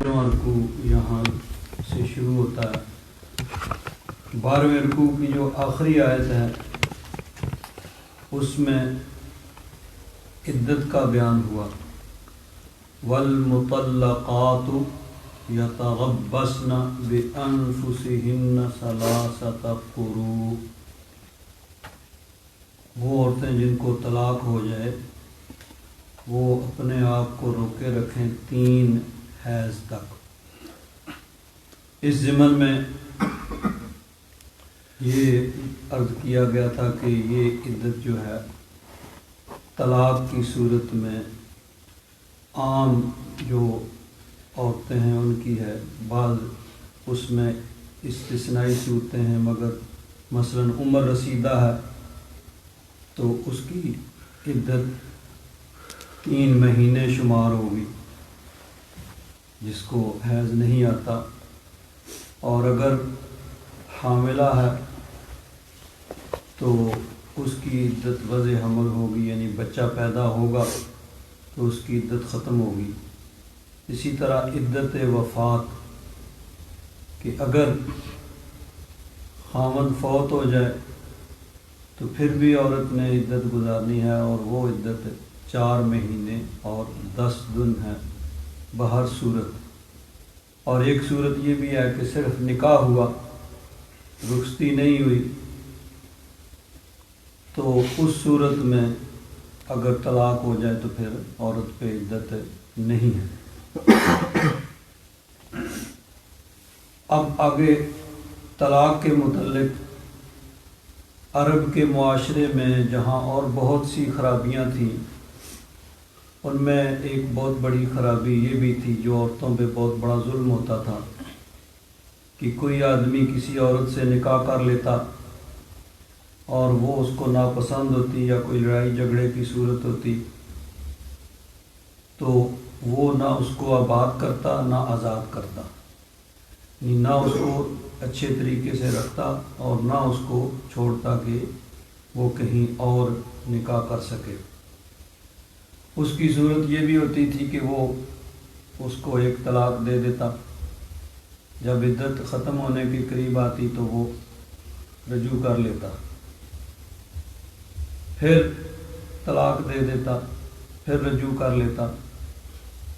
رکوع یہاں سے شروع ہوتا ہے۔ 12ویں رکوع کی جو آخری آیت ہے اس میں عدت کا بیان ہوا۔ والمطلقات یتربصن بانفسہن ثلاثۃ قروء، وہ عورتیں جن کو طلاق ہو جائے وہ اپنے آپ کو روکے رکھیں 3 حیض تک۔ اس ضمن میں یہ عرض کیا گیا تھا کہ یہ عدت جو ہے طلاق کی صورت میں عام جو عورتیں ہیں ان کی ہے، بعض اس میں استثنائی صورتیں ہیں، مگر مثلا عمر رسیدہ ہے تو اس کی عدت 3 مہینے شمار ہوگی جس کو حیض نہیں آتا، اور اگر حاملہ ہے تو اس کی عدت وضع حمل ہوگی، یعنی بچہ پیدا ہوگا تو اس کی عدت ختم ہوگی۔ اسی طرح عدت وفات کہ اگر خاوند فوت ہو جائے تو پھر بھی عورت نے عدت گزارنی ہے، اور وہ عدت 4 مہینے اور 10 دن ہے بہر صورت۔ اور ایک صورت یہ بھی ہے کہ صرف نکاح ہوا، رخصتی نہیں ہوئی، تو اس صورت میں اگر طلاق ہو جائے تو پھر عورت پہ عدت نہیں ہے۔ اب آگے طلاق کے متعلق عرب کے معاشرے میں جہاں اور بہت سی خرابیاں تھیں، ان میں ایک بہت بڑی خرابی یہ بھی تھی جو عورتوں پہ بہت بڑا ظلم ہوتا تھا کہ کوئی آدمی کسی عورت سے نکاح کر لیتا اور وہ اس کو ناپسند ہوتی یا کوئی لڑائی جھگڑے کی صورت ہوتی تو وہ نہ اس کو آباد کرتا نہ آزاد کرتا، نہ اس کو اچھے طریقے سے رکھتا اور نہ اس کو چھوڑتا کہ وہ کہیں اور نکاح کر سکے۔ اس کی صورت یہ بھی ہوتی تھی کہ وہ اس کو ایک طلاق دے دیتا، جب عدت ختم ہونے کے قریب آتی تو وہ رجوع کر لیتا، پھر طلاق دے دیتا، پھر رجوع کر لیتا،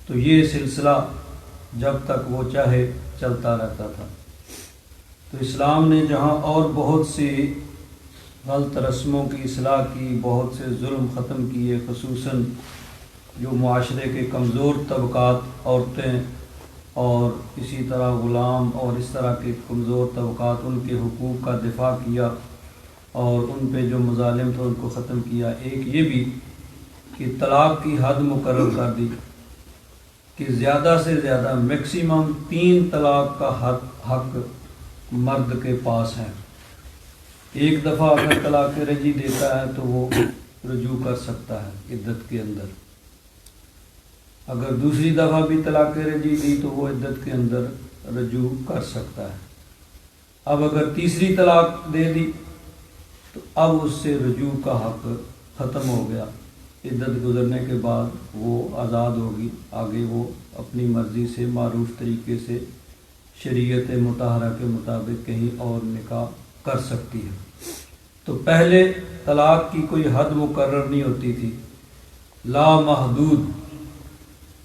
تو یہ سلسلہ جب تک وہ چاہے چلتا رہتا تھا۔ تو اسلام نے جہاں اور بہت سی غلط رسموں کی اصلاح کی، بہت سے ظلم ختم کیے، خصوصاً جو معاشرے کے کمزور طبقات، عورتیں اور اسی طرح غلام اور اس طرح کے کمزور طبقات، ان کے حقوق کا دفاع کیا اور ان پہ جو مظالم تھے ان کو ختم کیا۔ ایک یہ بھی کہ طلاق کی حد مقرر کر دی کہ زیادہ سے زیادہ میکسیمم 3 طلاق کا حق مرد کے پاس ہے۔ ایک دفعہ اگر طلاق رجعی دیتا ہے تو وہ رجوع کر سکتا ہے عدت کے اندر، اگر دوسری دفعہ بھی طلاق رجعی دی تو وہ عدت کے اندر رجوع کر سکتا ہے۔ اب اگر تیسری طلاق دے دی تو اب اس سے رجوع کا حق ختم ہو گیا، عدت گزرنے کے بعد وہ آزاد ہوگی، آگے وہ اپنی مرضی سے معروف طریقے سے شریعت مطہرہ کے مطابق کہیں اور نکاح کر سکتی ہے۔ تو پہلے طلاق کی کوئی حد مقرر نہیں ہوتی تھی، لا محدود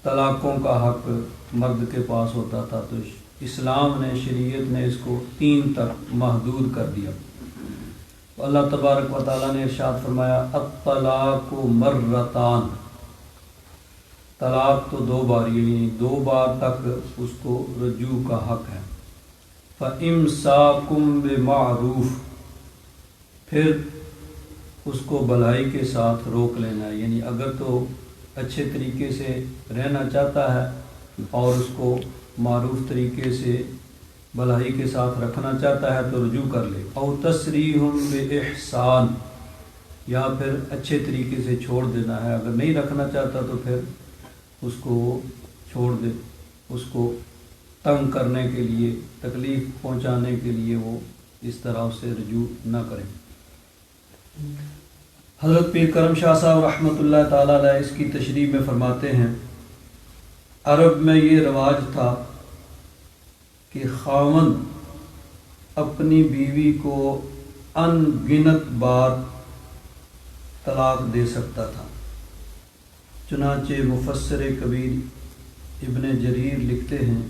طلاقوں کا حق مرد کے پاس ہوتا تھا، تو اسلام نے، شریعت نے اس کو 3 تک محدود کر دیا۔ اللہ تبارک و تعالیٰ نے ارشاد فرمایا الطلاق مرتان، طلاق تو 2 بار، یعنی 2 بار تک اس کو رجوع کا حق ہے۔ فَإِمْسَاكُمْ بِمَعْرُوفٍ، پھر اس کو بھلائی کے ساتھ روک لینا ہے، یعنی اگر تو اچھے طریقے سے رہنا چاہتا ہے اور اس کو معروف طریقے سے بھلائی کے ساتھ رکھنا چاہتا ہے تو رجوع کر لے، او تسریح بإحسان، یا پھر اچھے طریقے سے چھوڑ دینا ہے، اگر نہیں رکھنا چاہتا تو پھر اس کو چھوڑ دے، اس کو تنگ کرنے کے لیے، تکلیف پہنچانے کے لیے وہ اس طرح اس سے رجوع نہ کریں۔ حضرت پیر کرم شاہ صاحب رحمۃ اللہ تعالیٰ علیہ اس کی تشریح میں فرماتے ہیں عرب میں یہ رواج تھا کہ خاوند اپنی بیوی کو ان گنت بار طلاق دے سکتا تھا۔ چنانچہ مفسر کبیر ابن جریر لکھتے ہیں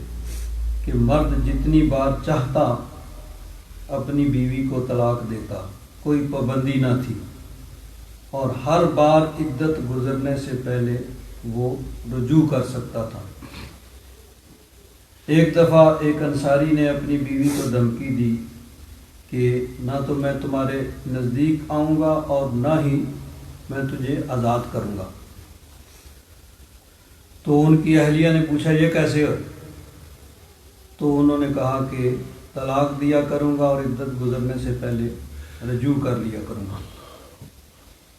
کہ مرد جتنی بار چاہتا اپنی بیوی کو طلاق دیتا، کوئی پابندی نہ تھی، اور ہر بار عدت گزرنے سے پہلے وہ رجوع کر سکتا تھا۔ ایک دفعہ ایک انصاری نے اپنی بیوی کو دھمکی دی کہ نہ تو میں تمہارے نزدیک آؤں گا اور نہ ہی میں تجھے آزاد کروں گا۔ تو ان کی اہلیہ نے پوچھا یہ کیسے ہو؟ تو انہوں نے کہا کہ طلاق دیا کروں گا اور عدت گزرنے سے پہلے رجوع کر لیا کروں گا۔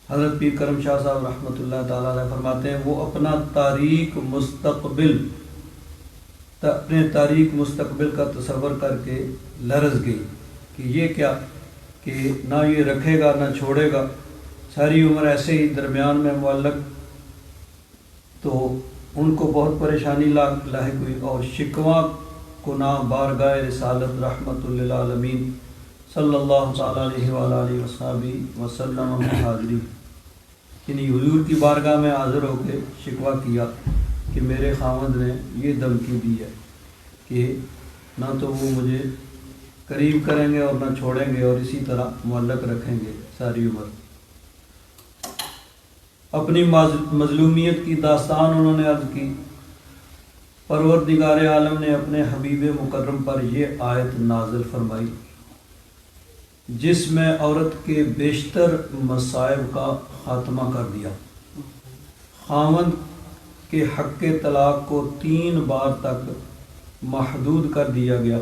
حضرت پیر کرم شاہ صاحب رحمۃ اللہ تعالیٰ علیہ فرماتے ہیں وہ اپنا اپنے تاریک مستقبل کا تصور کر کے لرز گئی کہ یہ کیا، کہ نہ یہ رکھے گا نہ چھوڑے گا، ساری عمر ایسے ہی درمیان میں معلق۔ تو ان کو بہت پریشانی لاحق ہوئی اور شکوہ گناہ بارگاہ رسالت رحمت للعالمین صلی اللہ تعالیٰ علیہ وآلہ وصحبہ وسلم حاضری، یعنی حضور کی بارگاہ میں حاضر ہو کے شکوہ کیا کہ میرے خاوند نے یہ دھمکی دی ہے کہ نہ تو وہ مجھے قریب کریں گے اور نہ چھوڑیں گے اور اسی طرح معلق رکھیں گے ساری عمر۔ اپنی مظلومیت کی داستان انہوں نے عرض کی، پروردگار عالم نے اپنے حبیب مکرم پر یہ آیت نازل فرمائی جس میں عورت کے بیشتر مصائب کا خاتمہ کر دیا۔ خاوند کے حق طلاق کو 3 بار تک محدود کر دیا گیا،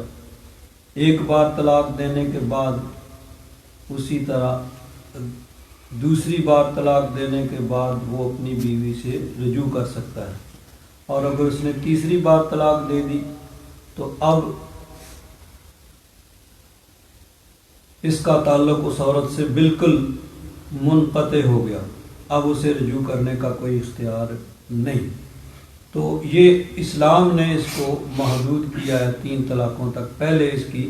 ایک بار طلاق دینے کے بعد اسی طرح دوسری بار طلاق دینے کے بعد وہ اپنی بیوی سے رجوع کر سکتا ہے، اور اگر اس نے تیسری بار طلاق دے دی تو اب اس کا تعلق اس عورت سے بالکل منقطع ہو گیا، اب اسے رجوع کرنے کا کوئی اختیار نہیں۔ تو یہ اسلام نے اس کو محدود کیا ہے 3 طلاقوں تک، پہلے اس کی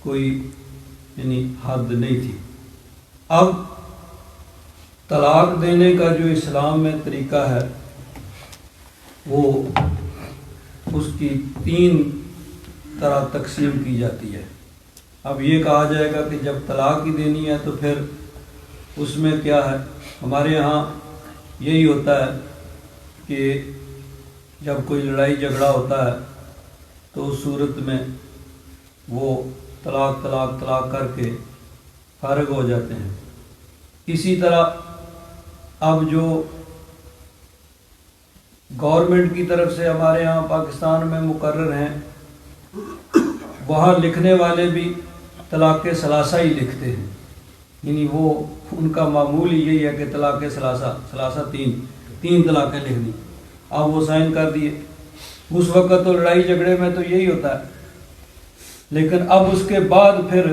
کوئی یعنی حد نہیں تھی۔ اب طلاق دینے کا جو اسلام میں طریقہ ہے وہ اس کی 3 طرح تقسیم کی جاتی ہے۔ اب یہ کہا جائے گا کہ جب طلاق ہی دینی ہے تو پھر اس میں کیا ہے؟ ہمارے ہاں یہی ہوتا ہے کہ جب کوئی لڑائی جھگڑا ہوتا ہے تو اس صورت میں وہ طلاق کر کے فارغ ہو جاتے ہیں۔ اسی طرح اب جو گورنمنٹ کی طرف سے ہمارے ہاں پاکستان میں مقرر ہیں، وہاں لکھنے والے بھی طلاق ثلاثہ ہی لکھتے ہیں، یعنی وہ ان کا معمول ہی یہی ہے کہ طلاق ثلاثہ 3 طلاقیں لکھ دی، اب وہ سائن کر دیے۔ اس وقت تو لڑائی جھگڑے میں تو یہی ہوتا ہے، لیکن اب اس کے بعد پھر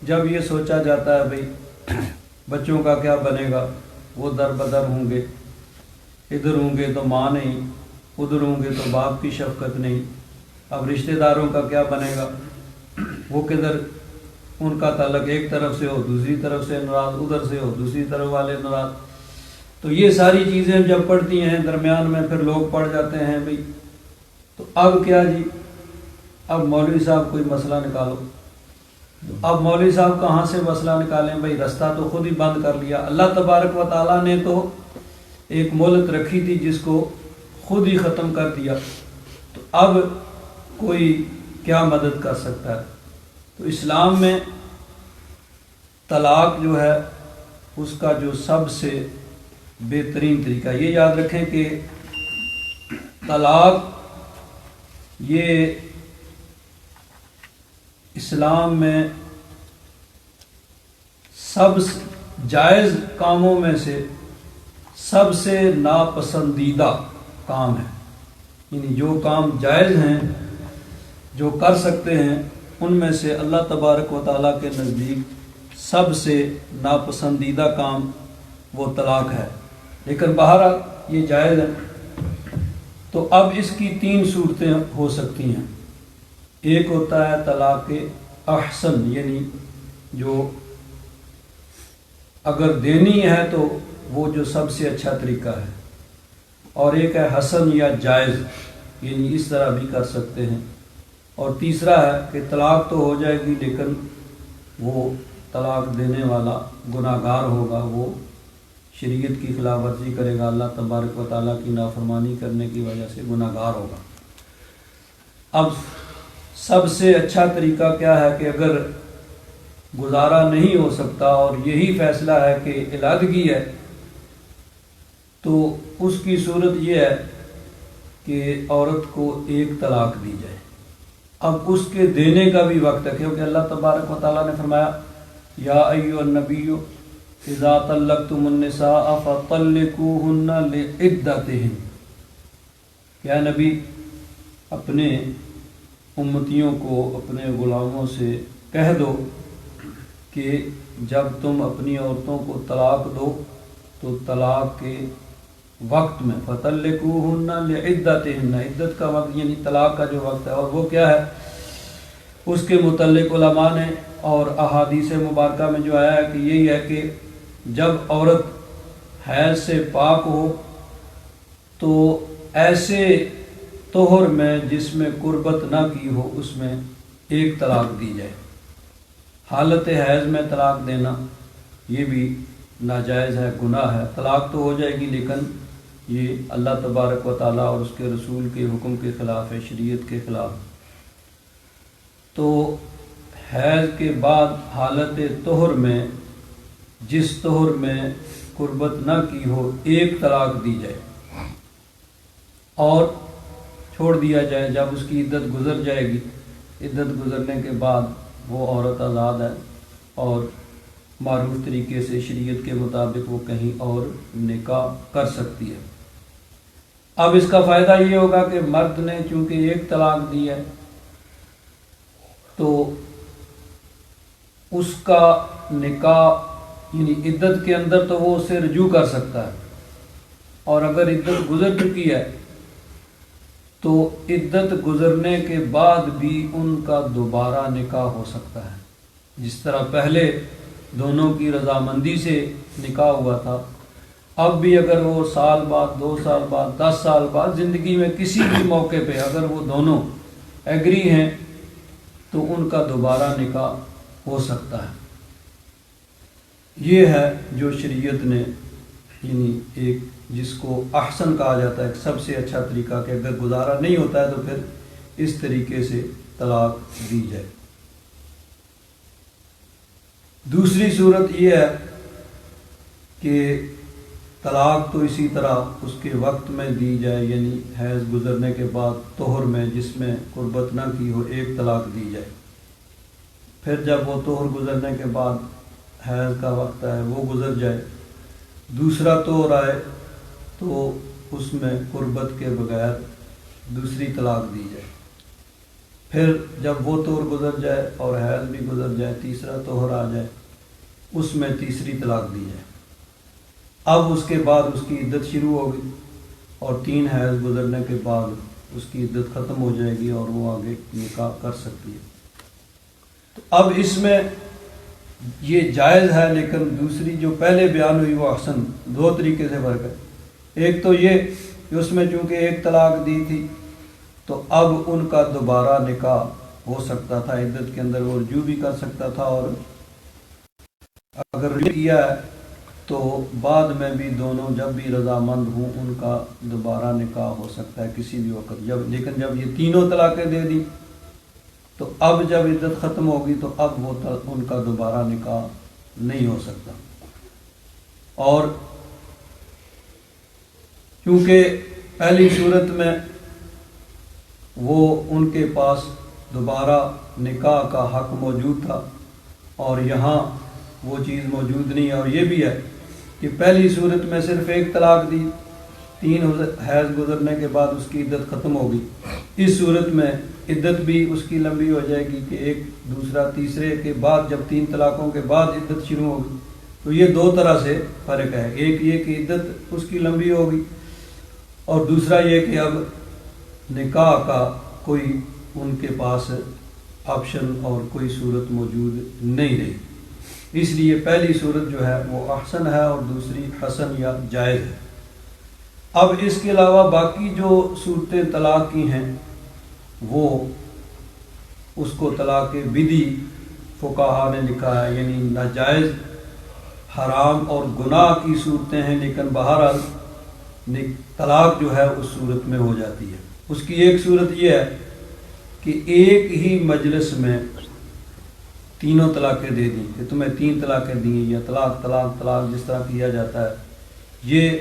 جب یہ سوچا جاتا ہے بھئی بچوں کا کیا بنے گا، وہ در بدر ہوں گے، ادھر ہوں گے تو ماں نہیں، ادھر ہوں گے تو باپ کی شفقت نہیں، اب رشتہ داروں کا کیا بنے گا، وہ کدھر ان کا تعلق ایک طرف سے ہو دوسری طرف سے ناراض، ادھر سے ہو دوسری طرف والے ناراض۔ تو یہ ساری چیزیں جب پڑتی ہیں درمیان میں پھر لوگ پڑ جاتے ہیں بھئی تو اب کیا جی، اب مولوی صاحب کوئی مسئلہ نکالو۔ اب مولوی صاحب کہاں سے مسئلہ نکالیں بھئی، رستہ تو خود ہی بند کر لیا۔ اللہ تبارک و تعالیٰ نے تو ایک مہلت رکھی تھی جس کو خود ہی ختم کر دیا، تو اب کوئی کیا مدد کر سکتا ہے؟ تو اسلام میں طلاق جو ہے اس کا جو سب سے بہترین طریقہ، یہ یاد رکھیں کہ طلاق یہ اسلام میں سب جائز کاموں میں سے سب سے ناپسندیدہ کام ہے، یعنی جو کام جائز ہیں جو کر سکتے ہیں ان میں سے اللہ تبارک و تعالیٰ کے نزدیک سب سے ناپسندیدہ کام وہ طلاق ہے، لیکن بہرحال یہ جائز ہے۔ تو اب اس کی 3 صورتیں ہو سکتی ہیں۔ ایک ہوتا ہے طلاق احسن، یعنی جو اگر دینی ہے تو وہ جو سب سے اچھا طریقہ ہے، اور ایک ہے حسن یا جائز، یعنی اس طرح بھی کر سکتے ہیں، اور تیسرا ہے کہ طلاق تو ہو جائے گی لیکن وہ طلاق دینے والا گناہ گار ہوگا، وہ شریعت کی خلاف ورزی کرے گا، اللہ تبارک و تعالیٰ کی نافرمانی کرنے کی وجہ سے گناہ گار ہوگا۔ اب سب سے اچھا طریقہ کیا ہے کہ اگر گزارا نہیں ہو سکتا اور یہی فیصلہ ہے کہ علیحدگی ہے، تو اس کی صورت یہ ہے کہ عورت کو ایک طلاق دی جائے۔ اب اس کے دینے کا بھی وقت ہے، کیونکہ اللہ تبارک و تعالیٰ نے فرمایا یا ایھا النبی اذا طلقتم النساء فطلقوہن لعدتہن، یا نبی اپنے امتیوں کو، اپنے غلاموں سے کہہ دو کہ جب تم اپنی عورتوں کو طلاق دو تو طلاق کے وقت میں فطلقوہن لعدتہن، عدت کا وقت یعنی طلاق کا جو وقت ہے، اور وہ کیا ہے اس کے متعلق علماء نے اور احادیث مبارکہ میں جو آیا ہے کہ یہی ہے کہ جب عورت حیض سے پاک ہو تو ایسے طہر میں جس میں قربت نہ کی ہو اس میں ایک طلاق دی جائے۔ حالت حیض میں طلاق دینا یہ بھی ناجائز ہے، گناہ ہے، طلاق تو ہو جائے گی لیکن یہ اللہ تبارک و تعالیٰ اور اس کے رسول کے حکم کے خلاف ہے، شریعت کے خلاف۔ تو حیض کے بعد حالت طہر میں جس طہر میں قربت نہ کی ہو ایک طلاق دی جائے اور چھوڑ دیا جائے۔ جب اس کی عدت گزر جائے گی، عدت گزرنے کے بعد وہ عورت آزاد ہے اور معروف طریقے سے شریعت کے مطابق وہ کہیں اور نکاح کر سکتی ہے۔ اب اس کا فائدہ یہ ہوگا کہ مرد نے چونکہ ایک طلاق دی ہے تو اس کا نکاح یعنی عدت کے اندر تو وہ اسے رجوع کر سکتا ہے، اور اگر عدت گزر چکی ہے تو عدت گزرنے کے بعد بھی ان کا دوبارہ نکاح ہو سکتا ہے، جس طرح پہلے دونوں کی رضامندی سے نکاح ہوا تھا، اب بھی اگر وہ سال بعد، 2 سال بعد، 10 سال بعد زندگی میں کسی بھی موقع پہ اگر وہ دونوں ایگری ہیں تو ان کا دوبارہ نکاح ہو سکتا ہے۔ یہ ہے جو شریعت نے یعنی ایک جس کو احسن کہا جاتا ہے، ایک سب سے اچھا طریقہ کہ اگر گزارا نہیں ہوتا ہے تو پھر اس طریقے سے طلاق دی جائے۔ دوسری صورت یہ ہے کہ طلاق تو اسی طرح اس کے وقت میں دی جائے، یعنی حیض گزرنے کے بعد طہر میں جس میں قربت نہ کی ہو ایک طلاق دی جائے، پھر جب وہ طہر گزرنے کے بعد حیض کا وقت ہے وہ گزر جائے، دوسرا طہر آئے تو اس میں قربت کے بغیر دوسری طلاق دی جائے، پھر جب وہ طہر گزر جائے اور حیض بھی گزر جائے، تیسرا طہر آ جائے، اس میں تیسری طلاق دی جائے۔ اب اس کے بعد اس کی عدت شروع ہوگی اور 3 حیض گزرنے کے بعد اس کی عدت ختم ہو جائے گی اور وہ آگے نکاح کر سکتی ہے۔ تو اب اس میں یہ جائز ہے، لیکن دوسری جو پہلے بیان ہوئی وہ احسن، 2 طریقے سے فرق ہے۔ ایک تو یہ کہ اس میں چونکہ ایک طلاق دی تھی تو اب ان کا دوبارہ نکاح ہو سکتا تھا، عدت کے اندر وہ رجوع بھی کر سکتا تھا، اور اگر رجوع کیا ہے تو بعد میں بھی دونوں جب بھی رضامند ہوں ان کا دوبارہ نکاح ہو سکتا ہے کسی بھی وقت۔ لیکن جب یہ تینوں طلاقیں دے دی تو اب جب عدت ختم ہوگی تو اب وہ ان کا دوبارہ نکاح نہیں ہو سکتا، اور کیونکہ پہلی صورت میں وہ ان کے پاس دوبارہ نکاح کا حق موجود تھا اور یہاں وہ چیز موجود نہیں ہے، اور یہ بھی ہے کہ پہلی صورت میں صرف ایک طلاق دی، 3 حیض گزرنے کے بعد اس کی عدت ختم ہوگی، اس صورت میں عدت بھی اس کی لمبی ہو جائے گی کہ ایک دوسرا تیسرے کے بعد جب 3 طلاقوں کے بعد عدت شروع ہوگی، تو یہ 2 طرح سے فرق ہے۔ ایک یہ کہ عدت اس کی لمبی ہوگی، اور دوسرا یہ کہ اب نکاح کا کوئی ان کے پاس آپشن اور کوئی صورت موجود نہیں رہی۔ اس لیے پہلی صورت جو ہے وہ احسن ہے اور دوسری حسن یا جائز ہے۔ اب اس کے علاوہ باقی جو صورتیں طلاق کی ہیں وہ اس کو طلاق بدی فقہا نے لکھا ہے، یعنی ناجائز، حرام اور گناہ کی صورتیں ہیں، لیکن بہرحال طلاق جو ہے اس صورت میں ہو جاتی ہے۔ اس کی ایک صورت یہ ہے کہ ایک ہی مجلس میں تینوں طلاقیں دے دیں، کہ تمہیں 3 طلاقیں دیں، یا طلاق طلاق طلاق جس طرح کیا جاتا ہے، یہ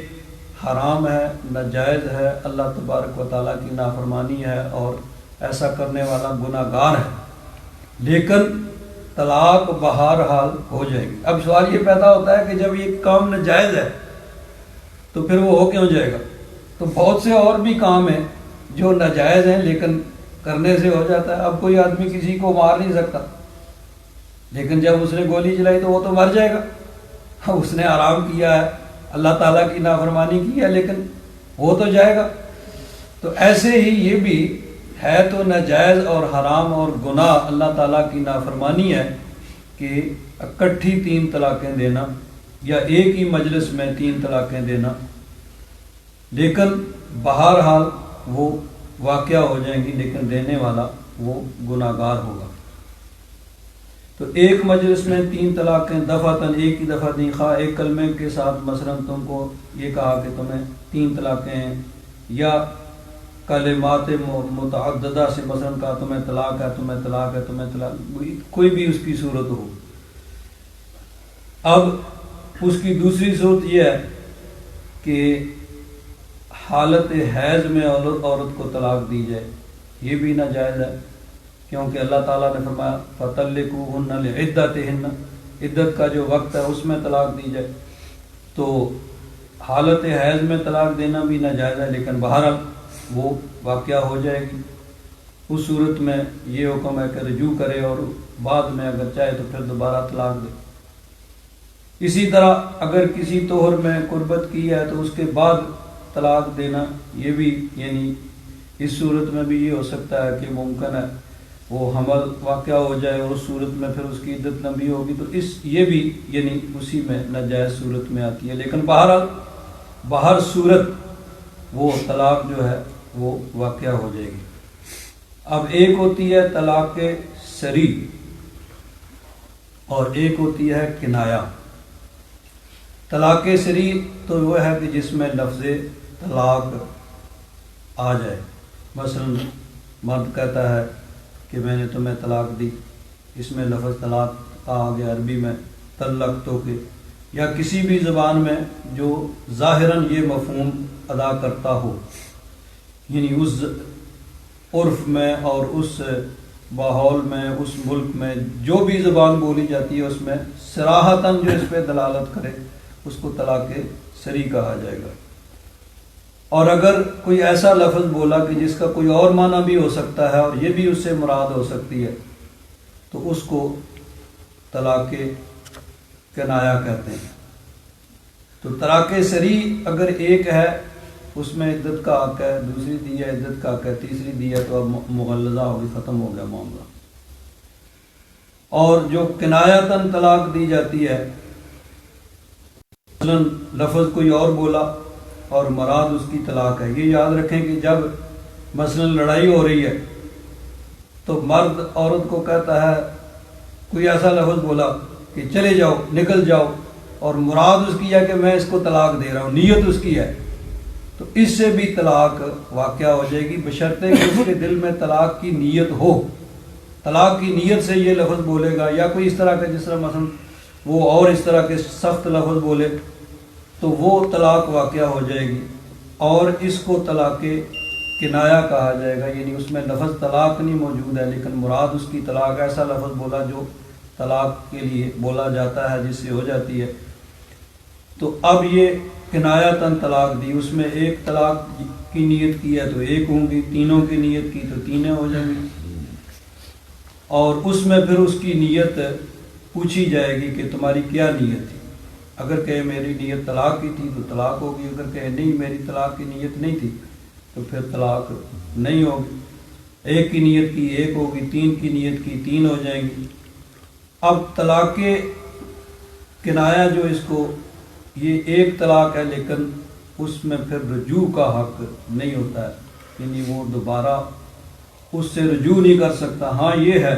حرام ہے، ناجائز ہے، اللہ تبارک و تعالیٰ کی نافرمانی ہے اور ایسا کرنے والا گناہ گار ہے، لیکن طلاق بہرحال ہو جائے گی۔ اب سوال یہ پیدا ہوتا ہے کہ جب یہ کام ناجائز ہے تو پھر وہ ہو کیوں جائے گا؟ تو بہت سے اور بھی کام ہیں جو ناجائز ہیں لیکن کرنے سے ہو جاتا ہے۔ اب کوئی آدمی کسی کو مار نہیں سکتا، لیکن جب اس نے گولی چلائی تو وہ تو مر جائے گا، اس نے حرام کیا ہے، اللہ تعالیٰ کی نافرمانی کی ہے، لیکن ہو تو جائے گا۔ تو ایسے ہی یہ بھی ہے تو ناجائز اور حرام اور گناہ اللہ تعالیٰ کی نافرمانی ہے کہ اکٹھی 3 طلاقیں دینا یا ایک ہی مجلس میں 3 طلاقیں دینا، لیکن بہرحال وہ واقعہ ہو جائیں گی، لیکن دینے والا وہ گناہ گار ہوگا۔ تو ایک مجلس میں 3 طلاقیں دفعتاً ایک ہی دفعہ دیں، خواہ ایک کلمے کے ساتھ مثلا تم کو یہ کہا کہ تمہیں 3 طلاقیں ہیں، یا کلمات متعددہ سے مثلا کہا تمہیں طلاق ہے، تمہیں طلاق ہے، تمہیں طلاق، کوئی بھی اس کی صورت ہو۔ اب اس کی دوسری صورت یہ ہے کہ حالت حیض میں عورت کو طلاق دی جائے، یہ بھی ناجائز ہے، کیونکہ اللہ تعالیٰ نے فرمایا فَطَلِّقُوهُنَّ لِعِدَّتِهِنَّ، عدت کا جو وقت ہے اس میں طلاق دی جائے۔ تو حالت حیض میں طلاق دینا بھی ناجائز ہے، لیکن بہرحال وہ واقعہ ہو جائے گی۔ اس صورت میں یہ حکم ہے کہ رجوع کرے اور بعد میں اگر چاہے تو پھر دوبارہ طلاق دے۔ اسی طرح اگر کسی طہر میں قربت کی ہے تو اس کے بعد طلاق دینا، یہ بھی یعنی اس صورت میں بھی یہ ہو سکتا ہے کہ ممکن ہے وہ حمل واقعہ ہو جائے اور اس صورت میں پھر اس کی عدت لمبی ہوگی، تو یہ بھی یعنی اسی میں ناجائز صورت میں آتی ہے، لیکن بہرحال بہر صورت وہ طلاق جو ہے وہ واقعہ ہو جائے گی۔ اب ایک ہوتی ہے طلاق سری اور ایک ہوتی ہے کنایا۔ طلاق سری تو وہ ہے کہ جس میں لفظ طلاق آ جائے، مثلا مرد کہتا ہے کہ میں نے تمہیں طلاق دی، اس میں لفظ طلاق آ گیا عربی میں طلق تو کے، یا کسی بھی زبان میں جو ظاہراً یہ مفہوم ادا کرتا ہو، یعنی اس عرف میں اور اس ماحول میں اس ملک میں جو بھی زبان بولی جاتی ہے اس میں صراحتاً جو اس پہ دلالت کرے اس کو طلاق سری کہا جائے گا۔ اور اگر کوئی ایسا لفظ بولا کہ جس کا کوئی اور معنی بھی ہو سکتا ہے اور یہ بھی اس سے مراد ہو سکتی ہے تو اس کو طلاق کنایا کہتے ہیں۔ تو طلاق سری اگر ایک ہے اس میں عدت کا حق ہے، دوسری دی ہے عدت کا حق ہے، تیسری دی ہے تو اب مغلظہ ہوگی، ختم ہو گیا معاملہ۔ اور جو کنایتاً طلاق دی جاتی ہے، مثلا لفظ کوئی اور بولا اور مراد اس کی طلاق ہے، یہ یاد رکھیں کہ جب مثلا لڑائی ہو رہی ہے تو مرد عورت کو کہتا ہے، کوئی ایسا لفظ بولا کہ چلے جاؤ، نکل جاؤ، اور مراد اس کی ہے کہ میں اس کو طلاق دے رہا ہوں، نیت اس کی ہے، تو اس سے بھی طلاق واقعہ ہو جائے گی، بشرطے کہ اس کے دل میں طلاق کی نیت ہو۔ طلاق کی نیت سے یہ لفظ بولے گا، یا کوئی اس طرح کا جس طرح مثلا وہ اور اس طرح کے سخت لفظ بولے تو وہ طلاق واقعہ ہو جائے گی، اور اس کو طلاق کنایا کہا جائے گا، یعنی اس میں لفظ طلاق نہیں موجود ہے لیکن مراد اس کی طلاق، ایسا لفظ بولا جو طلاق کے لیے بولا جاتا ہے جس سے ہو جاتی ہے۔ تو اب یہ کنایتاً طلاق دی، اس میں ایک طلاق کی نیت کی ہے تو ایک ہوں گی، تینوں کی نیت کی تو تینیں ہو جائیں گی، اور اس میں پھر اس کی نیت پوچھی جائے گی کہ تمہاری کیا نیت تھی۔ اگر کہے میری نیت طلاق کی تھی تو طلاق ہوگی، اگر کہے نہیں میری طلاق کی نیت نہیں تھی تو پھر طلاق نہیں ہوگی۔ ایک کی نیت کی ایک ہوگی، تین کی نیت کی تین ہو جائیں گی۔ اب طلاق کنایا جو اس کو، یہ ایک طلاق ہے لیکن اس میں پھر رجوع کا حق نہیں ہوتا ہے، یعنی وہ دوبارہ اس سے رجوع نہیں کر سکتا۔ ہاں یہ ہے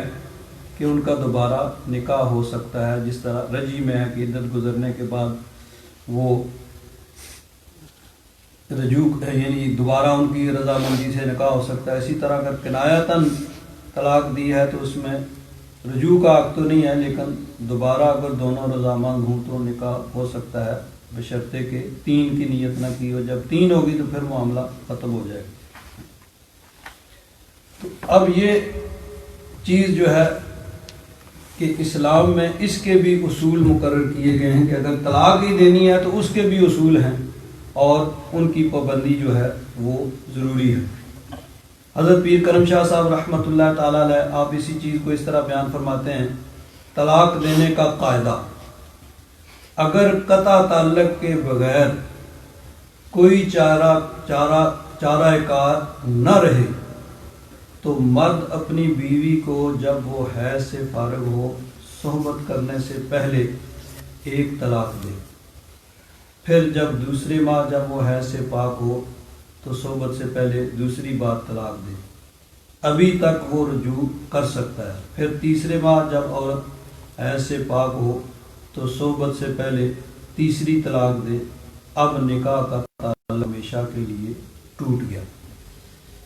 کہ ان کا دوبارہ نکاح ہو سکتا ہے، جس طرح رجی میں ہے کہ عدت گزرنے کے بعد وہ رجوع یعنی دوبارہ ان کی رضامندی سے نکاح ہو سکتا ہے۔ اسی طرح اگر کنایتاً طلاق دی ہے تو اس میں رجوع کا حق تو نہیں ہے، لیکن دوبارہ اگر دونوں رضامند ہوں تو نکاح ہو سکتا ہے، بشرطے کہ تین کی نیت نہ کی ہو۔ جب تین ہوگی تو پھر معاملہ ختم ہو جائے گا۔ تو اب یہ چیز جو ہے کہ اسلام میں اس کے بھی اصول مقرر کیے گئے ہیں کہ اگر طلاق ہی دینی ہے تو اس کے بھی اصول ہیں اور ان کی پابندی جو ہے وہ ضروری ہے۔ حضرت پیر کرم شاہ صاحب رحمۃ اللہ تعالی علیہ آپ اسی چیز کو اس طرح بیان فرماتے ہیں، طلاق دینے کا قاعدہ اگر قطع تعلق کے بغیر کوئی چارہ کار نہ رہے تو مرد اپنی بیوی کو جب وہ حیض سے فارغ ہو صحبت کرنے سے پہلے ایک طلاق دے، پھر جب دوسرے ماہ جب وہ حیض سے پاک ہو تو صحبت سے پہلے دوسری بار طلاق دے، ابھی تک وہ رجوع کر سکتا ہے۔ پھر تیسرے ماہ جب عورت حیض سے پاک ہو تو صحبت سے پہلے تیسری طلاق دے، اب نکاح کا تعلق ہمیشہ کے لیے ٹوٹ گیا۔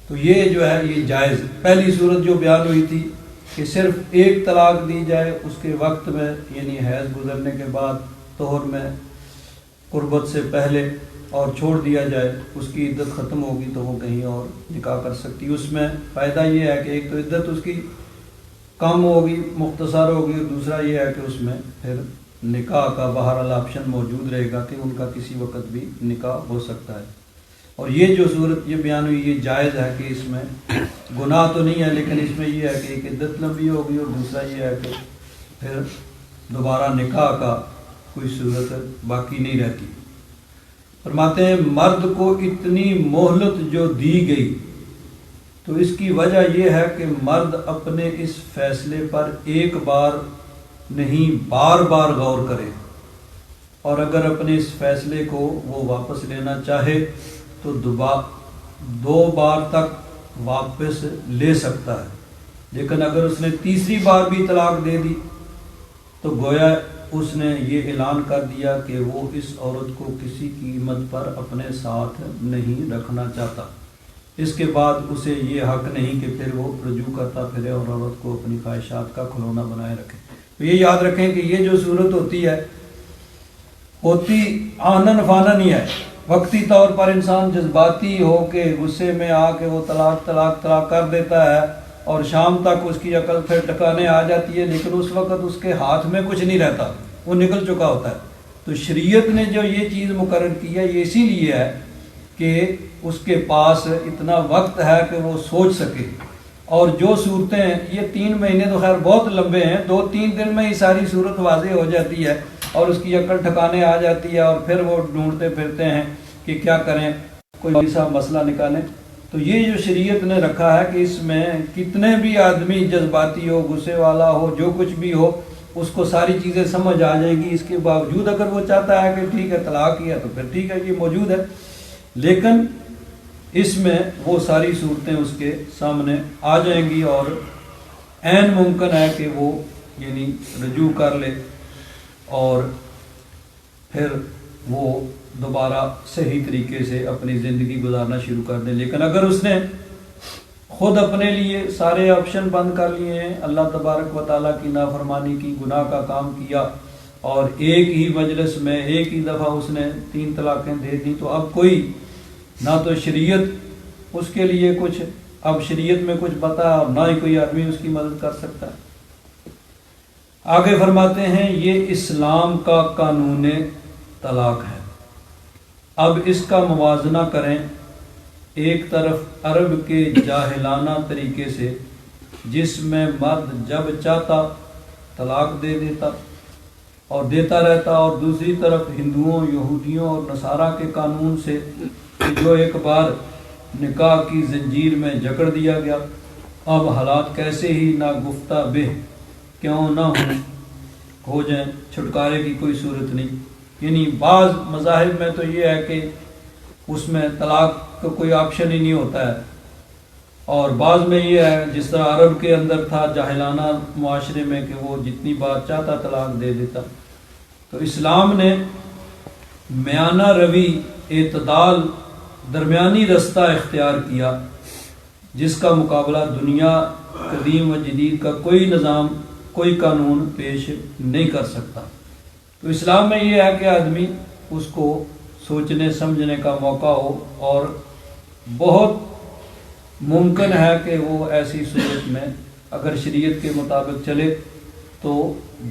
تو یہ جو ہے یہ جائز، پہلی صورت جو بیان ہوئی تھی کہ صرف ایک طلاق دی جائے اس کے وقت میں، یعنی حیض گزرنے کے بعد طہر میں قربت سے پہلے، اور چھوڑ دیا جائے، اس کی عدت ختم ہوگی تو وہ کہیں اور نکاح کر سکتی۔ اس میں فائدہ یہ ہے کہ ایک تو عدت اس کی کم ہوگی، مختصر ہوگی، اور دوسرا یہ ہے کہ اس میں پھر نکاح کا بہرحال آپشن موجود رہے گا کہ ان کا کسی وقت بھی نکاح ہو سکتا ہے۔ اور یہ جو صورت یہ بیان ہوئی یہ جائز ہے کہ اس میں گناہ تو نہیں ہے، لیکن اس میں یہ ہے کہ ایک عدت لمبی ہوگی اور دوسرا یہ ہے کہ پھر دوبارہ نکاح کا کوئی صورت باقی نہیں رہتی۔ فرماتے ہیں مرد کو اتنی مہلت جو دی گئی تو اس کی وجہ یہ ہے کہ مرد اپنے اس فیصلے پر ایک بار نہیں بار بار غور کرے، اور اگر اپنے اس فیصلے کو وہ واپس لینا چاہے تو دو بار تک واپس لے سکتا ہے، لیکن اگر اس نے تیسری بار بھی طلاق دے دی تو گویا اس نے یہ اعلان کر دیا کہ وہ اس عورت کو کسی قیمت پر اپنے ساتھ نہیں رکھنا چاہتا۔ اس کے بعد اسے یہ حق نہیں کہ پھر وہ رجوع کرتا پھرے اور عورت کو اپنی خواہشات کا کھلونا بنائے رکھے۔ تو یہ یاد رکھیں کہ یہ جو صورت ہوتی آنن فانن ہی ہے، وقتی طور پر انسان جذباتی ہو کے غصے میں آ کے وہ طلاق کر دیتا ہے اور شام تک اس کی عقل پھر ٹھکانے آ جاتی ہے، لیکن اس وقت اس کے ہاتھ میں کچھ نہیں رہتا، وہ نکل چکا ہوتا ہے۔ تو شریعت نے جو یہ چیز مقرر کی ہے یہ اسی لیے ہے کہ اس کے پاس اتنا وقت ہے کہ وہ سوچ سکے، اور جو صورتیں یہ 3 مہینے تو خیر بہت لمبے ہیں، 2-3 دن میں ہی ساری صورت واضح ہو جاتی ہے اور اس کی عقل ٹھکانے آ جاتی ہے، اور پھر وہ ڈھونڈتے پھرتے ہیں کہ کیا کریں، کوئی ایسا مسئلہ نکالیں۔ تو یہ جو شریعت نے رکھا ہے کہ اس میں کتنے بھی آدمی جذباتی ہو، غصے والا ہو، جو کچھ بھی ہو، اس کو ساری چیزیں سمجھ آ جائیں گی۔ اس کے باوجود اگر وہ چاہتا ہے کہ ٹھیک ہے طلاق کیا تو پھر ٹھیک ہے، یہ موجود ہے، لیکن اس میں وہ ساری صورتیں اس کے سامنے آ جائیں گی اور عین ممکن ہے کہ وہ یعنی رجوع کر لے اور پھر وہ دوبارہ صحیح طریقے سے اپنی زندگی گزارنا شروع کر دیں۔ لیکن اگر اس نے خود اپنے لیے سارے آپشن بند کر لیے ہیں، اللہ تبارک و تعالیٰ کی نافرمانی کی، گناہ کا کام کیا، اور ایک ہی مجلس میں ایک ہی دفعہ اس نے 3 طلاقیں دے دی، تو اب کوئی نہ تو شریعت اس کے لیے کچھ اب شریعت میں کچھ بتا، اور نہ ہی کوئی آدمی اس کی مدد کر سکتا ہے۔ آگے فرماتے ہیں یہ اسلام کا قانون طلاق ہے۔ اب اس کا موازنہ کریں ایک طرف عرب کے جاہلانہ طریقے سے جس میں مرد جب چاہتا طلاق دے دیتا اور دیتا رہتا، اور دوسری طرف ہندوؤں، یہودیوں اور نصارہ کے قانون سے جو ایک بار نکاح کی زنجیر میں جکڑ دیا گیا اب حالات کیسے ہی ناگفتہ بہ کیوں نہ ہو جائیں، چھٹکارے کی کوئی صورت نہیں. یعنی بعض مذاہب میں تو یہ ہے کہ اس میں طلاق کا کوئی آپشن ہی نہیں ہوتا ہے، اور بعض میں یہ ہے جس طرح عرب کے اندر تھا جاہلانہ معاشرے میں کہ وہ جتنی بار چاہتا طلاق دے دیتا. تو اسلام نے میانہ روی، اعتدال، درمیانی رستہ اختیار کیا، جس کا مقابلہ دنیا قدیم و جدید کا کوئی نظام، کوئی قانون پیش نہیں کر سکتا. تو اسلام میں یہ ہے کہ آدمی اس کو سوچنے سمجھنے کا موقع ہو، اور بہت ممکن ہے کہ وہ ایسی صورت میں اگر شریعت کے مطابق چلے تو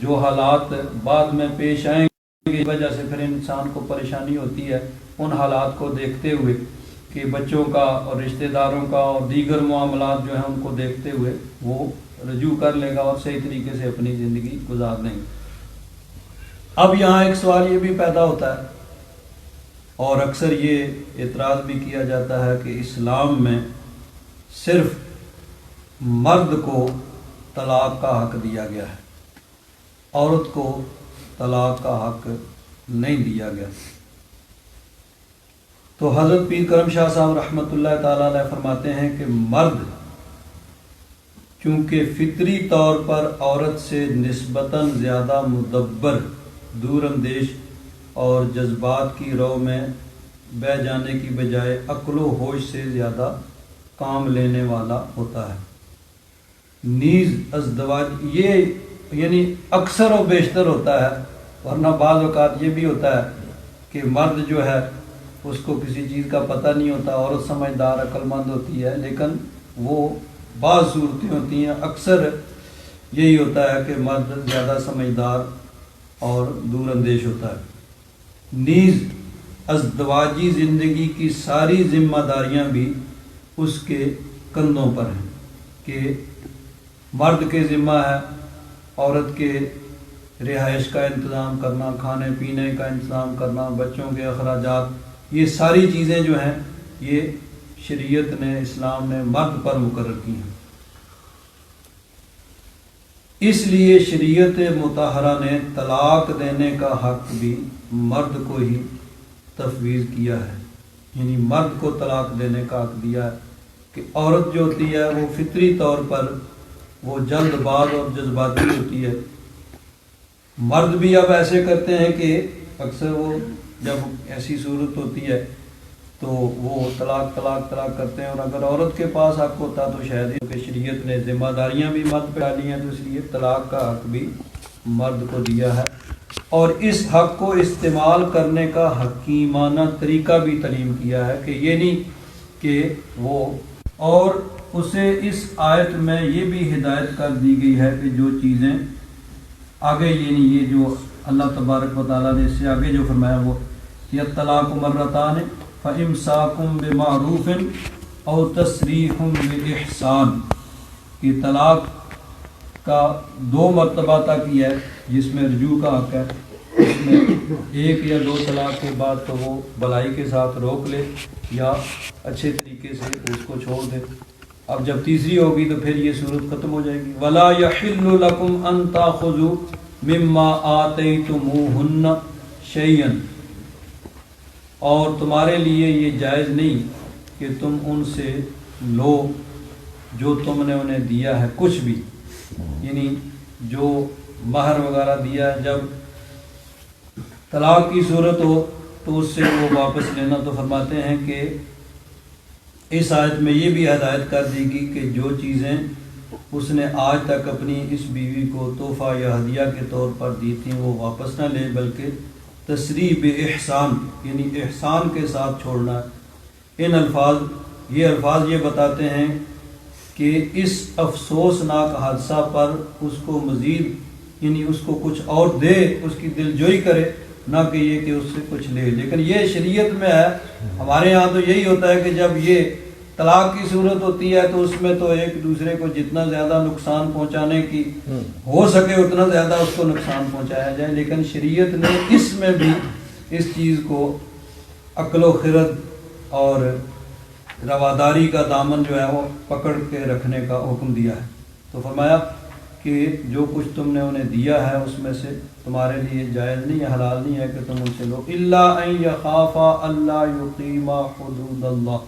جو حالات بعد میں پیش آئیں گے، اس وجہ سے پھر انسان کو پریشانی ہوتی ہے، ان حالات کو دیکھتے ہوئے کہ بچوں کا اور رشتہ داروں کا اور دیگر معاملات جو ہیں ان کو دیکھتے ہوئے وہ رجوع کر لے گا اور صحیح طریقے سے اپنی زندگی گزار لیں گے. اب یہاں ایک سوال یہ بھی پیدا ہوتا ہے، اور اکثر یہ اعتراض بھی کیا جاتا ہے کہ اسلام میں صرف مرد کو طلاق کا حق دیا گیا ہے، عورت کو طلاق کا حق نہیں دیا گیا. تو حضرت پیر کرم شاہ صاحب رحمۃ اللہ تعالیٰ علیہ فرماتے ہیں کہ مرد چونکہ فطری طور پر عورت سے نسبتاً زیادہ مدبر، دور اندیش اور جذبات کی رو میں بہ جانے کی بجائے عقل و ہوش سے زیادہ کام لینے والا ہوتا ہے. نیز ازدواج یہ یعنی اکثر و بیشتر ہوتا ہے، ورنہ بعض اوقات یہ بھی ہوتا ہے کہ مرد جو ہے اس کو کسی چیز کا پتہ نہیں ہوتا، عورت سمجھدار عقل مند ہوتی ہے، لیکن وہ بعض صورتیں ہوتی ہیں، اکثر یہی ہوتا ہے کہ مرد زیادہ سمجھدار اور دور اندیش ہوتا ہے. نیز ازدواجی زندگی کی ساری ذمہ داریاں بھی اس کے کندھوں پر ہیں کہ مرد کے ذمہ ہے عورت کے رہائش کا انتظام کرنا، کھانے پینے کا انتظام کرنا، بچوں کے اخراجات، یہ ساری چیزیں جو ہیں یہ شریعت نے، اسلام نے مرد پر مقرر کی ہیں. اس لیے شریعت مطہرہ نے طلاق دینے کا حق بھی مرد کو ہی تفویض کیا ہے، یعنی مرد کو طلاق دینے کا حق دیا ہے کہ عورت جو ہوتی ہے وہ فطری طور پر وہ جلد باز اور جذباتی ہوتی ہے. مرد بھی اب ایسے کرتے ہیں کہ اکثر وہ جب ایسی صورت ہوتی ہے تو وہ طلاق کرتے ہیں، اور اگر عورت کے پاس حق ہوتا تو شاید کہ شریعت نے ذمہ داریاں بھی مرد پہ ڈالی ہیں، تو اس لیے طلاق کا حق بھی مرد کو دیا ہے. اور اس حق کو استعمال کرنے کا حکیمانہ طریقہ بھی تعلیم کیا ہے کہ یہ نہیں کہ وہ، اور اسے اس آیت میں یہ بھی ہدایت کر دی گئی ہے کہ جو چیزیں آگے، یعنی یہ جو اللہ تبارک و تعالیٰ نے اس سے آگے جو فرمایا وہ الطلاق مرتان فامساک بمعروف او تسریح باحسان، کہ طلاق کا 2 مرتبہ تک ہی ہے جس میں رجوع کا حق ہے، اس میں 1 یا 2 طلاق کے بعد تو وہ بھلائی کے ساتھ روک لے یا اچھے طریقے سے اس کو چھوڑ دے. اب جب تیسری ہوگی تو پھر یہ صورت ختم ہو جائے گی. وَلَا يَحِلُّ لَكُمْ أَن تَأْخُذُوا مِمَّا آتَيْتُمُوهُنَّ شَيْئًا، اور تمہارے لیے یہ جائز نہیں کہ تم ان سے لو جو تم نے انہیں دیا ہے کچھ بھی، یعنی جو مہر وغیرہ دیا ہے. جب طلاق کی صورت ہو تو اس سے وہ واپس لینا. تو فرماتے ہیں کہ اس آیت میں یہ بھی ہدایت کر دی گئی کہ جو چیزیں اس نے آج تک اپنی اس بیوی کو تحفہ یا ہدیہ کے طور پر دی تھیں وہ واپس نہ لے، بلکہ تسریح باحسان یعنی احسان کے ساتھ چھوڑنا. یہ الفاظ یہ بتاتے ہیں کہ اس افسوسناک حادثہ پر اس کو مزید یعنی اس کو کچھ اور دے، اس کی دل جوئی کرے، نہ کہ یہ کہ اس سے کچھ لے. لیکن یہ شریعت میں ہے. ہمارے ہاں تو یہی ہوتا ہے کہ جب یہ طلاق کی صورت ہوتی ہے تو اس میں تو ایک دوسرے کو جتنا زیادہ نقصان پہنچانے کی ہو سکے اتنا زیادہ اس کو نقصان پہنچایا جائے. لیکن شریعت نے اس میں بھی اس چیز کو عقل و خرد اور رواداری کا دامن جو ہے وہ پکڑ کے رکھنے کا حکم دیا ہے۔ تو فرمایا کہ جو کچھ تم نے انہیں دیا ہے اس میں سے تمہارے لیے جائز نہیں ہے، حلال نہیں ہے کہ تم ان سے لو، الا ان یخافا الا یقیما حدود اللہ،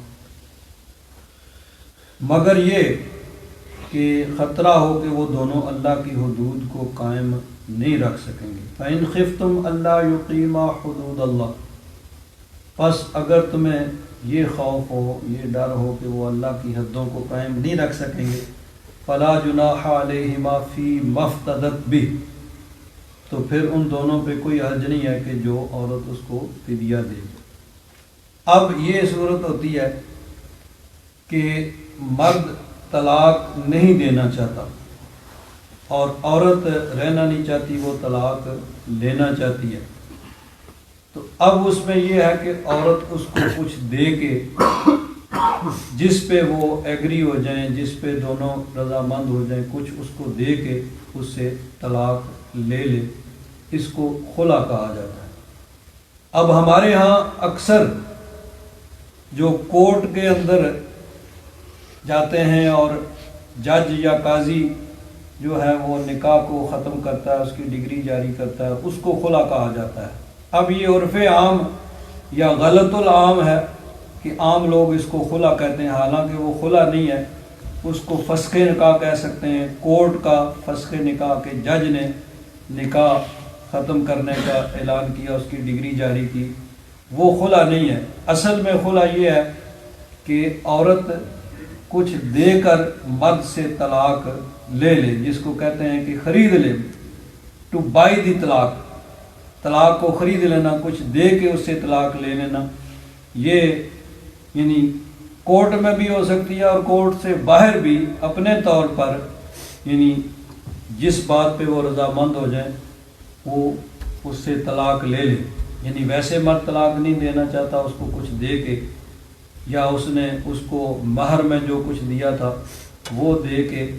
مگر یہ کہ خطرہ ہو کہ وہ دونوں اللہ کی حدود کو قائم نہیں رکھ سکیں گے۔ فَإِنْ خِفْتُمْ أَلَّا يُقِيمَا حُدُودَ اللَّهِ، پس اگر تمہیں یہ خوف ہو، یہ ڈر ہو کہ وہ اللہ کی حدوں کو قائم نہیں رکھ سکیں گے، فَلَا جُنَاحَ عَلَيْهِمَا فِي مَا افْتَدَتْ بِهِ، تو پھر ان دونوں پہ کوئی حرج نہیں ہے کہ جو عورت اس کو فدیہ دے۔ اب یہ صورت ہوتی ہے کہ مرد طلاق نہیں دینا چاہتا اور عورت رہنا نہیں چاہتی، وہ طلاق لینا چاہتی ہے، تو اب اس میں یہ ہے کہ عورت اس کو کچھ دے کے جس پہ وہ ایگری ہو جائیں، جس پہ دونوں رضامند ہو جائیں، کچھ اس کو دے کے اس سے طلاق لے لے، اس کو خلا کہا جاتا ہے۔ اب ہمارے ہاں اکثر جو کورٹ کے اندر جاتے ہیں اور جج یا قاضی جو ہے وہ نکاح کو ختم کرتا ہے، اس کی ڈگری جاری کرتا ہے، اس کو خلا کہا جاتا ہے۔ اب یہ عرف عام یا غلط العام ہے کہ عام لوگ اس کو خلا کہتے ہیں، حالانکہ وہ خلا نہیں ہے، اس کو فسخ نکاح کہہ سکتے ہیں۔ کورٹ کا فسخ نکاح کہ جج نے نکاح ختم کرنے کا اعلان کیا، اس کی ڈگری جاری کی، وہ خلا نہیں ہے۔ اصل میں خلا یہ ہے کہ عورت کچھ دے کر مرد سے طلاق لے لے، جس کو کہتے ہیں کہ خرید لے، ٹو بائی دی طلاق، طلاق کو خرید لینا، کچھ دے کے اس سے طلاق لے لینا۔ یہ یعنی کورٹ میں بھی ہو سکتی ہے اور کورٹ سے باہر بھی اپنے طور پر، یعنی جس بات پہ وہ رضامند ہو جائیں وہ اس سے طلاق لے لے، یعنی ویسے مرد طلاق نہیں دینا چاہتا، اس کو کچھ دے کے یا اس نے اس کو مہر میں جو کچھ دیا تھا وہ دے کے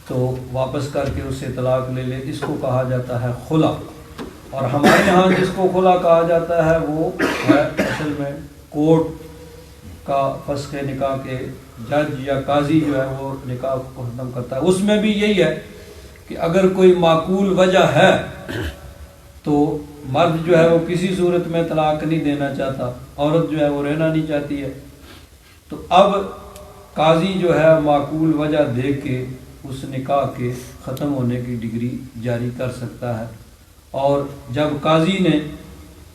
تو واپس کر کے اس سے طلاق لے لے، اس کو کہا جاتا ہے خلا۔ اور ہمارے ہاں جس کو خلا کہا جاتا ہے وہ ہے اصل میں کورٹ کا فسخ نکاح کے جج یا قاضی جو ہے وہ نکاح کو ختم کرتا ہے۔ اس میں بھی یہی ہے کہ اگر کوئی معقول وجہ ہے تو مرد جو ہے وہ کسی صورت میں طلاق نہیں دینا چاہتا، عورت جو ہے وہ رہنا نہیں چاہتی ہے، تو اب قاضی جو ہے معقول وجہ دے کے اس نکاح کے ختم ہونے کی ڈگری جاری کر سکتا ہے۔ اور جب قاضی نے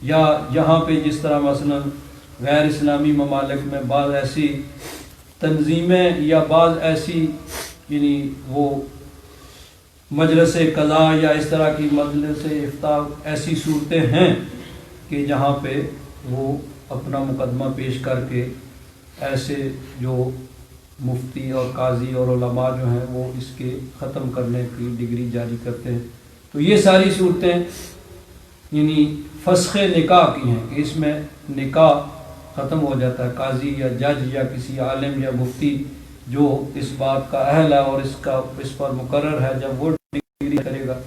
یا یہاں پہ جس طرح مثلا غیر اسلامی ممالک میں بعض ایسی تنظیمیں یا بعض ایسی یعنی وہ مجلس قضاء یا اس طرح کی مجلس افتاء ایسی صورتیں ہیں کہ جہاں پہ وہ اپنا مقدمہ پیش کر کے ایسے جو مفتی اور قاضی اور علماء جو ہیں وہ اس کے ختم کرنے کی ڈگری جاری کرتے ہیں۔ تو یہ ساری صورتیں یعنی فسخ نکاح کی ہیں کہ اس میں نکاح ختم ہو جاتا ہے، قاضی یا جج یا کسی عالم یا مفتی جو اس بات کا اہل ہے اور اس پر مقرر ہے، جب وہ ڈگری کرے گا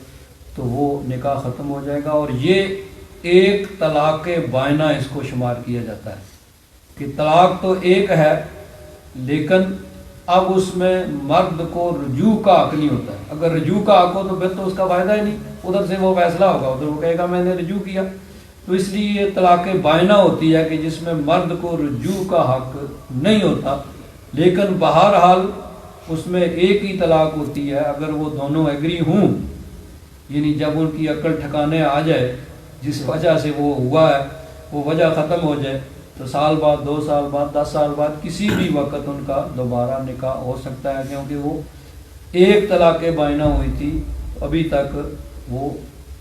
تو وہ نکاح ختم ہو جائے گا۔ اور یہ ایک طلاق بائنہ اس کو شمار کیا جاتا ہے کہ طلاق تو ایک ہے لیکن اب اس میں مرد کو رجوع کا حق نہیں ہوتا ہے۔ اگر رجوع کا حق ہو تو پھر تو اس کا فائدہ ہی نہیں، ادھر سے وہ فیصلہ ہوگا، ادھر وہ کہے گا میں نے رجوع کیا۔ تو اس لیے یہ طلاق بائنہ ہوتی ہے کہ جس میں مرد کو رجوع کا حق نہیں ہوتا، لیکن بہرحال اس میں ایک ہی طلاق ہوتی ہے اگر وہ دونوں ایگری ہوں، یعنی جب ان کی عقل ٹھکانے آ جائے، جس وجہ سے وہ ہوا ہے وہ وجہ ختم ہو جائے، تو سال بعد، 2 سال بعد، 10 سال بعد کسی بھی وقت ان کا دوبارہ نکاح ہو سکتا ہے، کیونکہ وہ ایک طلاق بائنہ ہوئی تھی، ابھی تک وہ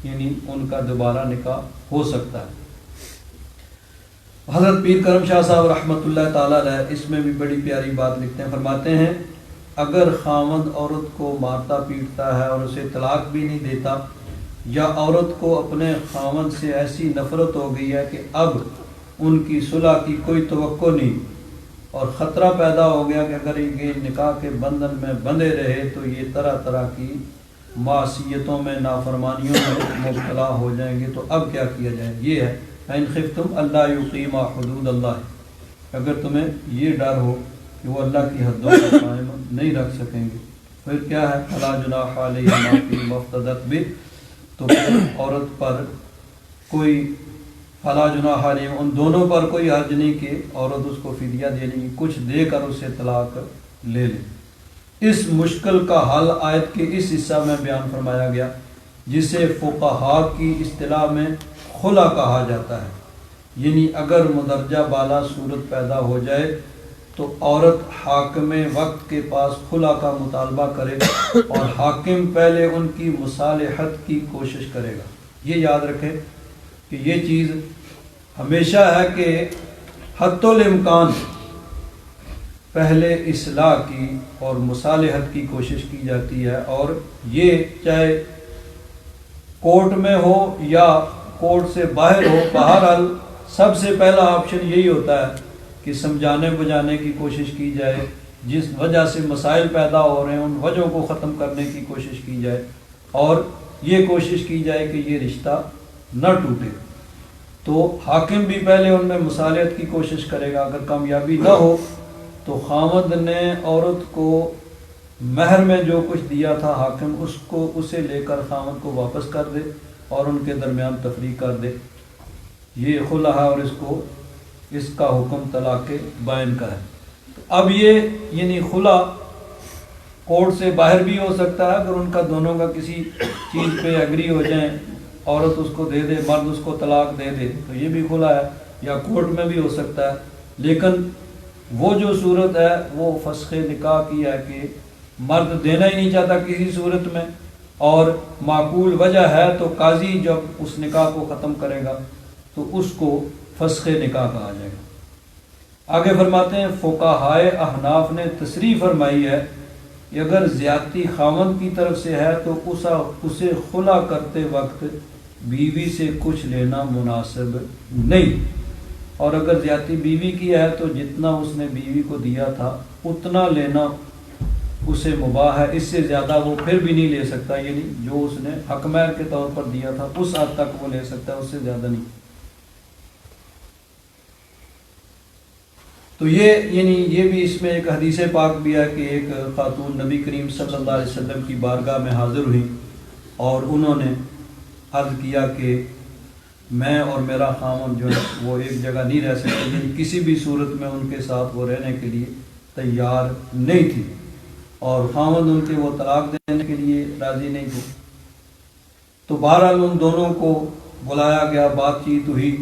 یعنی ان کا دوبارہ نکاح ہو سکتا ہے۔ حضرت پیر کرم شاہ صاحب رحمۃ اللہ تعالیٰ علیہ اس میں بھی بڑی پیاری بات لکھتے ہیں، فرماتے ہیں اگر خاوند عورت کو مارتا پیٹتا ہے اور اسے طلاق بھی نہیں دیتا، یا عورت کو اپنے خاوند سے ایسی نفرت ہو گئی ہے کہ اب ان کی صلح کی کوئی توقع نہیں اور خطرہ پیدا ہو گیا کہ اگر یہ نکاح کے بندھن میں بندھے رہے تو یہ طرح طرح کی معصیتوں میں، نافرمانیوں میں مبتلا ہو جائیں گے، تو اب کیا کیا جائے؟ یہ ہے ان خفتم اللہ یقیما حدود اللہ، اگر تمہیں یہ ڈر ہو کہ وہ اللہ کی حدوں کو قائم نہیں رکھ سکیں گے۔ پھر کیا ہے؟ فلا جناح علیہما فیما افتدت بہ، تو پھر عورت پر کوئی فلا جناح علیہما، ان دونوں پر کوئی حرج نہیں کہ عورت اس کو فدیہ دینے کی کچھ دے کر اسے طلاق لے لے۔ اس مشکل کا حل آیت کے اس حصہ میں بیان فرمایا گیا جسے فقہاء کی اصطلاح میں خلا کہا جاتا ہے، یعنی اگر مندرجہ بالا صورت پیدا ہو جائے تو عورت حاکم وقت کے پاس خلا کا مطالبہ کرے اور حاکم پہلے ان کی مصالحت کی کوشش کرے گا۔ یہ یاد رکھے کہ یہ چیز ہمیشہ ہے کہ حتی الامکان پہلے اصلاح کی اور مصالحت کی کوشش کی جاتی ہے، اور یہ چاہے کورٹ میں ہو یا کورٹ سے باہر ہو، بہرحال سب سے پہلا آپشن یہی ہوتا ہے کہ سمجھانے بجھانے کی کوشش کی جائے، جس وجہ سے مسائل پیدا ہو رہے ہیں ان وجہوں کو ختم کرنے کی کوشش کی جائے، اور یہ کوشش کی جائے کہ یہ رشتہ نہ ٹوٹے۔ تو حاکم بھی پہلے ان میں مصالحت کی کوشش کرے گا، اگر کامیابی نہ ہو تو خامد نے عورت کو مہر میں جو کچھ دیا تھا حاکم اسے لے کر خامد کو واپس کر دے اور ان کے درمیان تفریق کر دے۔ یہ خلا ہے، اور اس کا حکم طلاق بائن کا ہے۔ اب یہ یعنی خلا کورٹ سے باہر بھی ہو سکتا ہے، اگر ان کا دونوں کا کسی چیز پہ ایگری ہو جائیں، عورت اس کو دے دے، مرد اس کو طلاق دے دے، تو یہ بھی خلا ہے، یا کورٹ میں بھی ہو سکتا ہے۔ لیکن وہ جو صورت ہے وہ فسخ نکاح کی ہے کہ مرد دینا ہی نہیں چاہتا کسی صورت میں، اور معقول وجہ ہے تو قاضی جب اس نکاح کو ختم کرے گا تو اس کو فسخ نکاح کہا جائے گا۔ آگے فرماتے ہیں فقہائے احناف نے تصریح فرمائی ہے کہ اگر زیادتی خاوند کی طرف سے ہے تو اسے خلا کرتے وقت بیوی سے کچھ لینا مناسب نہیں، اور اگر زیادتی بیوی کی ہے تو جتنا اس نے بیوی کو دیا تھا اتنا لینا اسے مباح ہے، اس سے زیادہ وہ پھر بھی نہیں لے سکتا، یعنی جو اس نے حق مہر کے طور پر دیا تھا اس حد تک وہ لے سکتا ہے، اس سے زیادہ نہیں۔ تو یہ بھی اس میں ایک حدیث پاک بھی ہے کہ ایک خاتون نبی کریم صلی اللہ علیہ وسلم کی بارگاہ میں حاضر ہوئی اور انہوں نے عرض کیا کہ میں اور میرا خاوند جو ہے وہ ایک جگہ نہیں رہ سکتے، یعنی کسی بھی صورت میں ان کے ساتھ وہ رہنے کے لیے تیار نہیں تھی، اور خاوند ان کے وہ طلاق دینے کے لیے راضی نہیں تھے۔ تو بہرحال ان دونوں کو بلایا گیا، بات چیت ہوئی،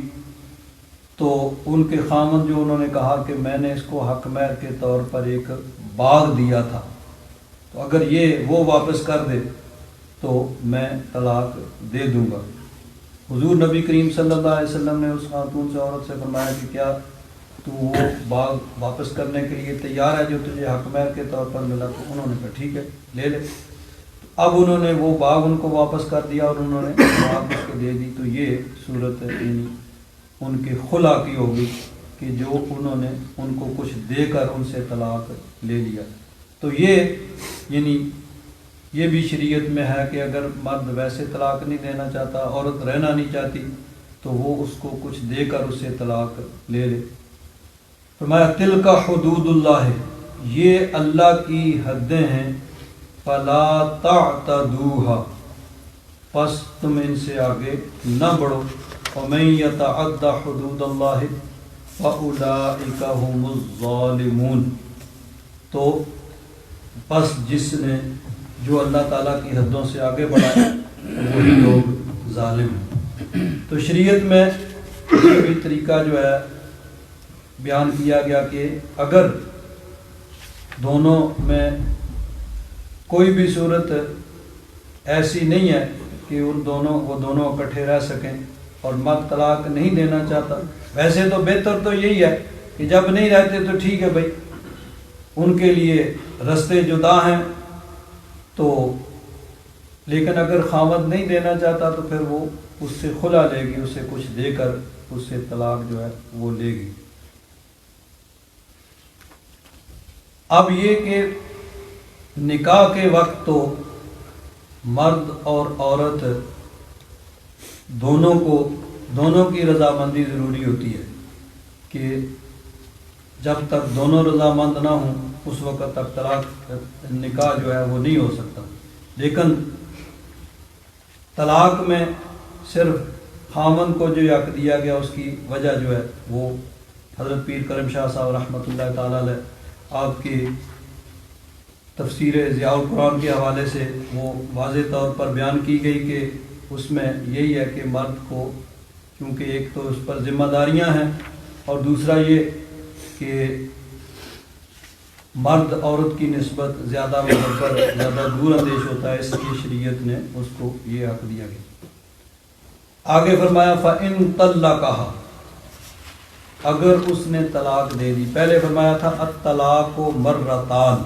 تو ان کے خاوند جو انہوں نے کہا کہ میں نے اس کو حق مہر کے طور پر ایک باغ دیا تھا، تو اگر یہ وہ واپس کر دے تو میں طلاق دے دوں گا۔ حضور نبی کریم صلی اللہ علیہ وسلم نے اس خاتون سے عورت سے فرمایا کہ کیا تو وہ باغ واپس کرنے کے لیے تیار ہے جو تجھے حق مہر کے طور پر ملا؟ تو انہوں نے کہا ٹھیک ہے لے لے۔ اب انہوں نے وہ باغ ان کو واپس کر دیا اور انہوں نے باغ اس کو دے دی۔ تو یہ صورت یعنی ان کے خلا کی ہوگی کہ جو انہوں نے ان کو کچھ دے کر ان سے طلاق لے لیا۔ تو یہ بھی شریعت میں ہے کہ اگر مرد ویسے طلاق نہیں دینا چاہتا، عورت رہنا نہیں چاہتی، تو وہ اس کو کچھ دے کر اس سے طلاق لے لے۔ فرمایا تلک حدود اللہ، یہ اللہ کی حدیں ہیں، فلا تعتدوها، پس تم ان سے آگے نہ بڑھو، ومن یتعد حدود اللہ فاولئک هم الظالمون، تو پس جس نے جو اللہ تعالیٰ کی حدوں سے آگے بڑھا ہے وہی لوگ ظالم ہیں۔ تو شریعت میں یہ بھی طریقہ جو ہے بیان کیا گیا کہ اگر دونوں میں کوئی بھی صورت ایسی نہیں ہے کہ وہ دونوں اکٹھے رہ سکیں اور مرد طلاق نہیں دینا چاہتا، ویسے تو بہتر تو یہی ہے کہ جب نہیں رہتے تو ٹھیک ہے بھائی، ان کے لیے رستے جدا ہیں، تو لیکن اگر خاوند نہیں دینا چاہتا تو پھر وہ اس سے خلا لے گی، اسے کچھ دے کر اس سے طلاق جو ہے وہ لے گی۔ اب یہ کہ نکاح کے وقت تو مرد اور عورت دونوں کی رضامندی ضروری ہوتی ہے کہ جب تک دونوں رضامند نہ ہوں اس وقت تک طلاق نکاح جو ہے وہ نہیں ہو سکتا. لیکن طلاق میں صرف خامن کو جو حق دیا گیا اس کی وجہ جو ہے وہ حضرت پیر کرم شاہ صاحب رحمۃ اللہ تعالیٰ علیہ آپ کی تفسیر ضیاء القرآن کے حوالے سے وہ واضح طور پر بیان کی گئی کہ اس میں یہی ہے کہ مرد کو، کیونکہ ایک تو اس پر ذمہ داریاں ہیں اور دوسرا یہ کہ مرد عورت کی نسبت زیادہ مدبر زیادہ دور اندیش ہوتا ہے، اس لیے شریعت نے اس کو یہ حق دیا گیا. آگے فرمایا فَإِن طَلَّقَهَا، اگر اس نے طلاق دے دی. پہلے فرمایا تھا الطلاق مرتان،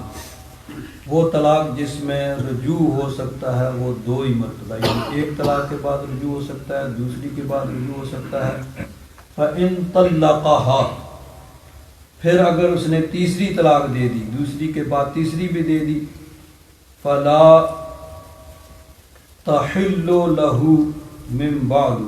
وہ طلاق جس میں رجوع ہو سکتا ہے وہ 2 ہی مرتبہ، یعنی ایک طلاق کے بعد رجوع ہو سکتا ہے، دوسری کے بعد رجوع ہو سکتا ہے. فَإِن طَلَّقَهَا، پھر اگر اس نے تیسری طلاق دے دی، دوسری کے بعد تیسری بھی دے دی، فَلَا تَحِلُّ لَهُ مِن بَعْدُ،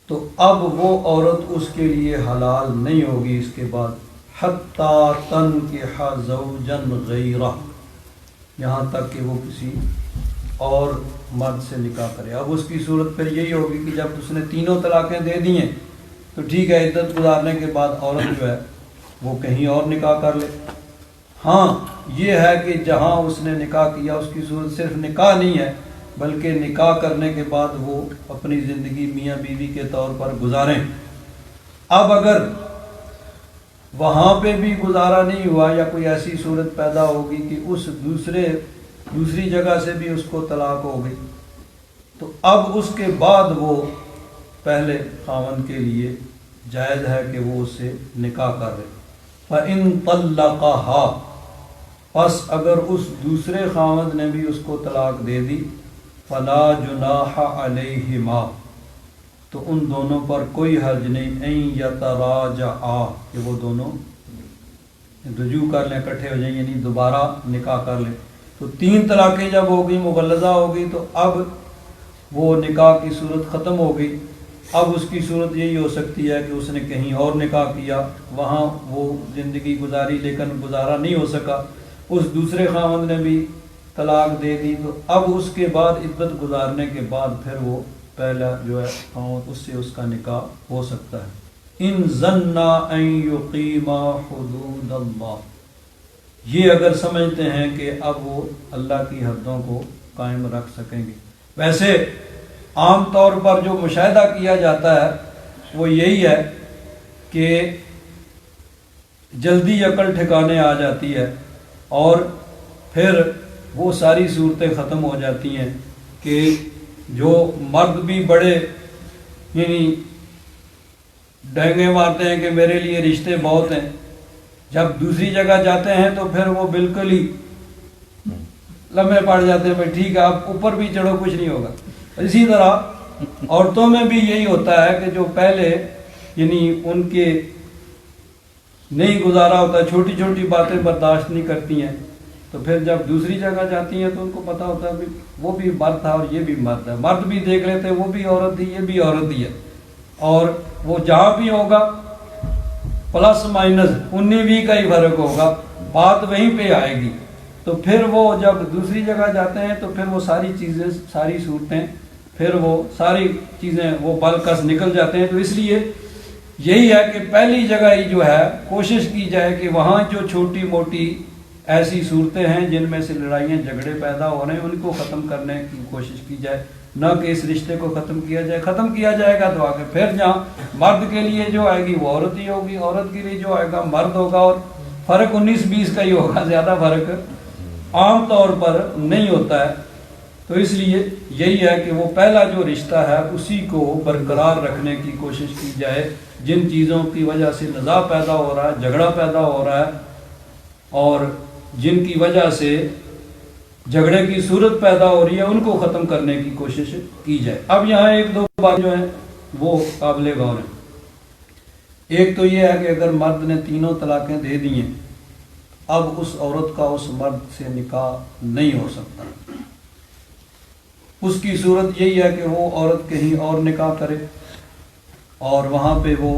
تو اب وہ عورت اس کے لیے حلال نہیں ہوگی اس کے بعد، حَتَّى تَنْكِحَ زَوْجًا غَيْرَهُ، یہاں تک کہ وہ کسی اور مرد سے نکاح کرے. اب اس کی صورت پھر یہی ہوگی کہ جب اس نے تینوں طلاقیں دے دی ہیں تو ٹھیک ہے، عدت گزارنے کے بعد عورت جو ہے وہ کہیں اور نکاح کر لے. ہاں یہ ہے کہ جہاں اس نے نکاح کیا اس کی صورت صرف نکاح نہیں ہے بلکہ نکاح کرنے کے بعد وہ اپنی زندگی میاں بیوی کے طور پر گزاریں. اب اگر وہاں پہ بھی گزارا نہیں ہوا یا کوئی ایسی صورت پیدا ہوگی کہ اس دوسری جگہ سے بھی اس کو طلاق ہو گئی، تو اب اس کے بعد وہ پہلے خاوند کے لیے جائز ہے کہ وہ اس سے نکاح کر لے. فَإِن طَلَّقَهَا، پس اگر اس دوسرے خاوند نے بھی اس کو طلاق دے دی، فَلَا جُنَاحَ عَلَيْهِمَا، تو ان دونوں پر کوئی حرج نہیں، اَن يَتَرَاجَعَا، کہ وہ دونوں رجوع کر لیں، اکٹھے ہو جائیں، یعنی دوبارہ نکاح کر لیں. تو 3 طلاقیں جب ہوگی مغلظہ ہوگی تو اب وہ نکاح کی صورت ختم ہو گئی. اب اس کی صورت یہی ہو سکتی ہے کہ اس نے کہیں اور نکاح کیا، وہاں وہ زندگی گزاری لیکن گزارا نہیں ہو سکا، اس دوسرے خاوند نے بھی طلاق دے دی، تو اب اس کے بعد عدت گزارنے کے بعد پھر وہ پہلا جو ہے خاوند اس سے اس کا نکاح ہو سکتا ہے. ان ظنا ان یقیما حدود اللہ، یہ اگر سمجھتے ہیں کہ اب وہ اللہ کی حدوں کو قائم رکھ سکیں گے. ویسے عام طور پر جو مشاہدہ کیا جاتا ہے وہ یہی ہے کہ جلدی عقل ٹھکانے آ جاتی ہے اور پھر وہ ساری صورتیں ختم ہو جاتی ہیں کہ جو مرد بھی بڑے یعنی ڈینگے مارتے ہیں کہ میرے لیے رشتے بہت ہیں، جب دوسری جگہ جاتے ہیں تو پھر وہ بالکل ہی لمحے پڑ جاتے ہیں، بھائی ٹھیک ہے آپ اوپر بھی چڑھو کچھ نہیں ہوگا. اسی طرح عورتوں میں بھی یہی ہوتا ہے کہ جو پہلے یعنی ان کے نہیں گزارا ہوتا، چھوٹی چھوٹی باتیں برداشت نہیں کرتی ہیں، تو پھر جب دوسری جگہ جاتی ہیں تو ان کو پتہ ہوتا ہے کہ وہ بھی مرد تھا اور یہ بھی مرد ہے. مرد بھی دیکھ لیتے ہیں وہ بھی عورت تھی یہ بھی عورت ہی ہے، اور وہ جہاں بھی ہوگا پلس مائنس 19-20 کا ہی فرق ہوگا، بات وہیں پہ آئے گی. تو پھر وہ جب دوسری جگہ جاتے ہیں تو پھر وہ ساری چیزیں ساری صورتیں پھر وہ ساری چیزیں وہ بلکس نکل جاتے ہیں. تو اس لیے یہی ہے کہ پہلی جگہ ہی جو ہے کوشش کی جائے کہ وہاں جو چھوٹی موٹی ایسی صورتیں ہیں جن میں سے لڑائیاں جھگڑے پیدا ہو رہے ہیں ان کو ختم کرنے کی کوشش کی جائے، نہ کہ اس رشتے کو ختم کیا جائے. ختم کیا جائے گا تو آگے پھر جہاں مرد کے لیے جو آئے گی وہ عورت ہی ہوگی، عورت کے لیے جو آئے گا مرد ہوگا، اور فرق 19-20 کا ہی ہوگا، زیادہ فرق عام طور پر نہیں ہوتا ہے. تو اس لیے یہی ہے کہ وہ پہلا جو رشتہ ہے اسی کو برقرار رکھنے کی کوشش کی جائے. جن چیزوں کی وجہ سے نزاع پیدا ہو رہا ہے، جھگڑا پیدا ہو رہا ہے، اور جن کی وجہ سے جھگڑے کی صورت پیدا ہو رہی ہے ان کو ختم کرنے کی کوشش کی جائے. اب یہاں 1-2 بات جو ہیں وہ قابل غور ہیں. ایک تو یہ ہے کہ اگر مرد نے 3 طلاقیں دے دی ہیں، اب اس عورت کا اس مرد سے نکاح نہیں ہو سکتا. اس کی صورت یہی ہے کہ وہ عورت کہیں اور نکاح کرے اور وہاں پہ وہ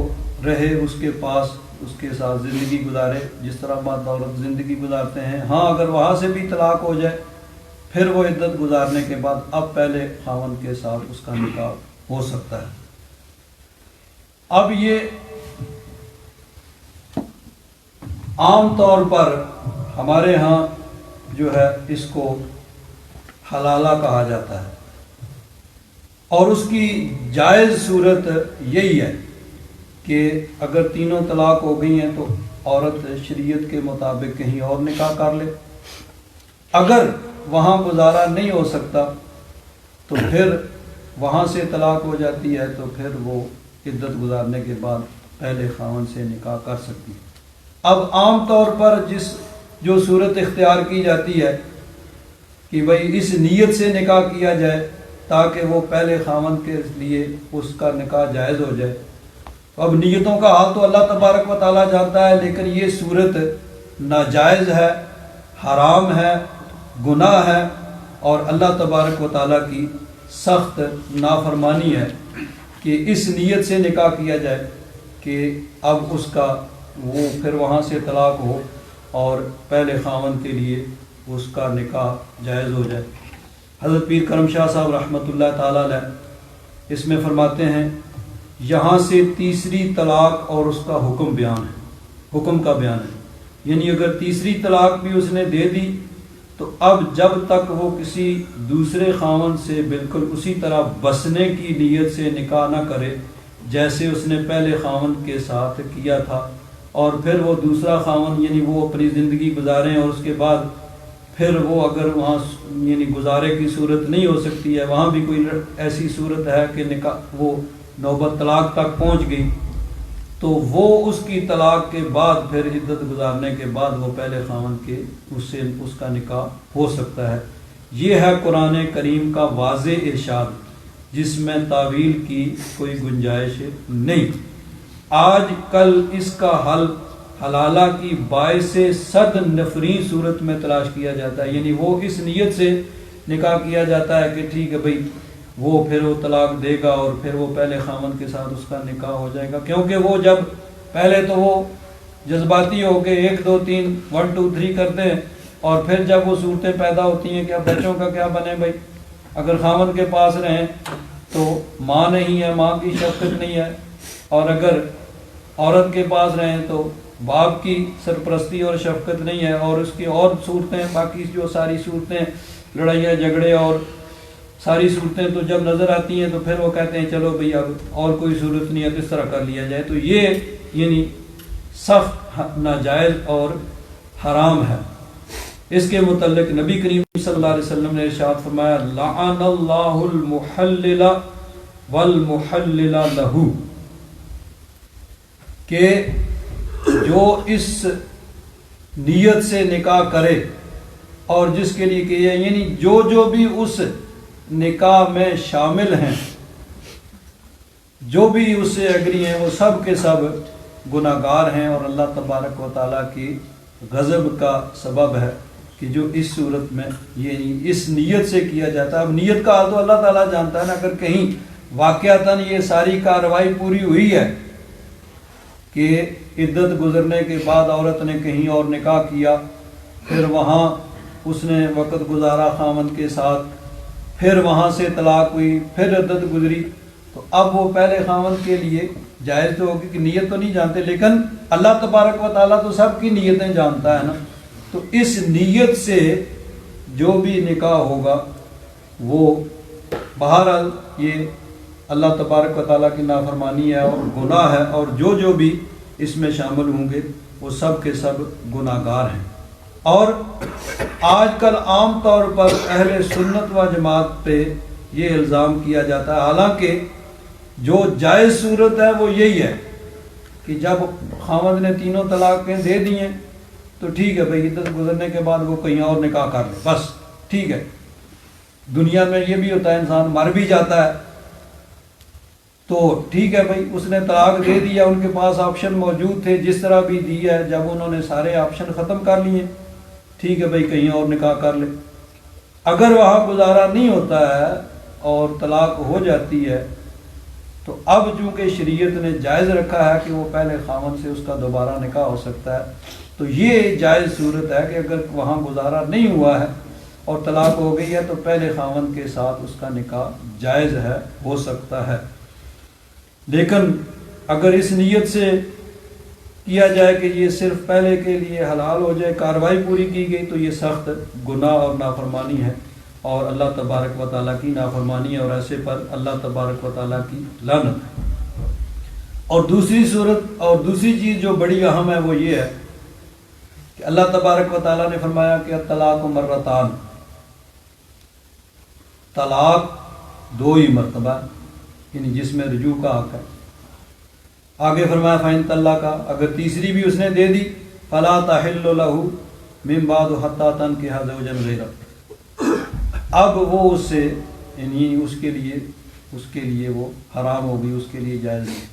رہے اس کے پاس، اس کے ساتھ زندگی گزارے جس طرح مرد عورت زندگی گزارتے ہیں۔ ہاں اگر وہاں سے بھی طلاق ہو جائے پھر وہ عدت گزارنے کے بعد اب پہلے خاوند کے ساتھ اس کا نکاح ہو سکتا ہے۔ اب یہ عام طور پر ہمارے ہاں جو ہے اس کو حلالہ کہا جاتا ہے، اور اس کی جائز صورت یہی ہے کہ اگر تینوں طلاق ہو گئی ہیں تو عورت شریعت کے مطابق کہیں اور نکاح کر لے، اگر وہاں گزارا نہیں ہو سکتا تو پھر وہاں سے طلاق ہو جاتی ہے، تو پھر وہ عدت گزارنے کے بعد پہلے خاوند سے نکاح کر سکتی ہے۔ اب عام طور پر جو صورت اختیار کی جاتی ہے کہ بھئی اس نیت سے نکاح کیا جائے تاکہ وہ پہلے خاوند کے لیے اس کا نکاح جائز ہو جائے۔ اب نیتوں کا حال تو اللہ تبارک و تعالیٰ جانتا ہے، لیکن یہ صورت ناجائز ہے، حرام ہے، گناہ ہے، اور اللہ تبارک و تعالیٰ کی سخت نافرمانی ہے کہ اس نیت سے نکاح کیا جائے کہ اب اس کا وہ پھر وہاں سے طلاق ہو اور پہلے خاوند کے لیے اس کا نکاح جائز ہو جائے۔ حضرت پیر کرم شاہ صاحب رحمۃ اللہ تعالیٰ علیہ اس میں فرماتے ہیں، یہاں سے تیسری طلاق اور اس کا حکم بیان ہے، حکم کا بیان ہے، یعنی اگر تیسری طلاق بھی اس نے دے دی تو اب جب تک وہ کسی دوسرے خاوند سے بالکل اسی طرح بسنے کی نیت سے نکاح نہ کرے جیسے اس نے پہلے خاوند کے ساتھ کیا تھا، اور پھر وہ دوسرا خاوند یعنی وہ اپنی زندگی گزاریں، اور اس کے بعد پھر وہ اگر وہاں یعنی گزارے کی صورت نہیں ہو سکتی ہے، وہاں بھی کوئی ایسی صورت ہے کہ نکاح وہ نوبت طلاق تک پہنچ گئی، تو وہ اس کی طلاق کے بعد پھر عدت گزارنے کے بعد وہ پہلے خاوند کے اس کا نکاح ہو سکتا ہے۔ یہ ہے قرآن کریم کا واضح ارشاد جس میں تعویل کی کوئی گنجائش نہیں۔ آج کل اس کا حل حلالہ کی باعث صد نفری صورت میں تلاش کیا جاتا ہے، یعنی وہ اس نیت سے نکاح کیا جاتا ہے کہ ٹھیک ہے بھئی وہ پھر وہ طلاق دے گا اور پھر وہ پہلے خاوند کے ساتھ اس کا نکاح ہو جائے گا، کیونکہ وہ جب پہلے تو وہ جذباتی ہو کے 1 2 3 1 2 3 کرتے ہیں، اور پھر جب وہ صورتیں پیدا ہوتی ہیں کہ اب بچوں کا کیا بنے بھائی، اگر خاوند کے پاس رہیں تو ماں نہیں ہے، ماں کی شفقت نہیں ہے، اور اگر عورت کے پاس رہیں تو باپ کی سرپرستی اور شفقت نہیں ہے، اور اس کی اور صورتیں باقی جو ساری صورتیں لڑائیاں جھگڑے اور ساری صورتیں تو جب نظر آتی ہیں تو پھر وہ کہتے ہیں چلو بھئی اب اور کوئی صورت نہیں ہے تو اس طرح کر لیا جائے، تو یہ یعنی سخت ناجائز اور حرام ہے۔ اس کے متعلق نبی کریم صلی اللہ علیہ وسلم نے ارشاد فرمایا، لعن اللہ المحلل والمحلل لہ، کہ جو اس نیت سے نکاح کرے اور جس کے لیے کہ یعنی جو بھی اس نکاح میں شامل ہیں، جو بھی اس سے اگری ہیں، وہ سب کے سب گناہگار ہیں اور اللہ تبارک و تعالیٰ کی غضب کا سبب ہے کہ جو اس صورت میں یعنی اس نیت سے کیا جاتا ہے۔ اب نیت کا حال تو اللہ تعالیٰ جانتا ہے نا، اگر کہیں واقعتاً یہ ساری کارروائی پوری ہوئی ہے کہ عدت گزرنے کے بعد عورت نے کہیں اور نکاح کیا، پھر وہاں اس نے وقت گزارا خاوند کے ساتھ، پھر وہاں سے طلاق ہوئی، پھر عدت گزری، تو اب وہ پہلے خاوند کے لیے جائز تو ہوگی کہ نیت تو نہیں جانتے، لیکن اللہ تبارک و تعالیٰ تو سب کی نیتیں جانتا ہے نا، تو اس نیت سے جو بھی نکاح ہوگا وہ بہرحال یہ اللہ تبارک و تعالیٰ کی نافرمانی ہے اور گناہ ہے، اور جو بھی اس میں شامل ہوں گے وہ سب کے سب گناہگار ہیں۔ اور آج کل عام طور پر اہل سنت و جماعت پہ یہ الزام کیا جاتا ہے، حالانکہ جو جائز صورت ہے وہ یہی ہے کہ جب خاوند نے تینوں طلاقیں دے دی ہیں تو ٹھیک ہے بھئی عدت گزرنے کے بعد وہ کہیں اور نکاح کر لے، بس ٹھیک ہے۔ دنیا میں یہ بھی ہوتا ہے انسان مر بھی جاتا ہے تو ٹھیک ہے بھئی اس نے طلاق دے دیا، ان کے پاس آپشن موجود تھے جس طرح بھی دی ہے، جب انہوں نے سارے آپشن ختم کر لیے ٹھیک ہے بھئی کہیں اور نکاح کر لے۔ اگر وہاں گزارا نہیں ہوتا ہے اور طلاق ہو جاتی ہے تو اب چونکہ شریعت نے جائز رکھا ہے کہ وہ پہلے خاوند سے اس کا دوبارہ نکاح ہو سکتا ہے، تو یہ جائز صورت ہے کہ اگر وہاں گزارا نہیں ہوا ہے اور طلاق ہو گئی ہے تو پہلے خاوند کے ساتھ اس کا نکاح جائز ہے، ہو سکتا ہے۔ لیکن اگر اس نیت سے کیا جائے کہ یہ صرف پہلے کے لیے حلال ہو جائے، کاروائی پوری کی گئی، تو یہ سخت گناہ اور نافرمانی ہے اور اللہ تبارک و تعالیٰ کی نافرمانی ہے، اور ایسے پر اللہ تبارک و تعالیٰ کی لعنت ہے۔ اور دوسری صورت اور دوسری چیز جو بڑی اہم ہے وہ یہ ہے کہ اللہ تبارک و تعالیٰ نے فرمایا کہ الطلاق مرتان، طلاق دو ہی مرتبہ، یعنی جس میں رجوع کا حق ہے۔ آگے فرمایا فَإِن طَلَّقَ، اگر تیسری بھی اس نے دے دی، فَلَا تَحِلُّ لَهُ مِن بَعْدُ حَتَّى تَنكِحَ زَوْجًا غَيْرَهُ، اب وہ اس سے یعنی اس کے لیے وہ حرام ہوگی، اس کے لیے جائز نہیں۔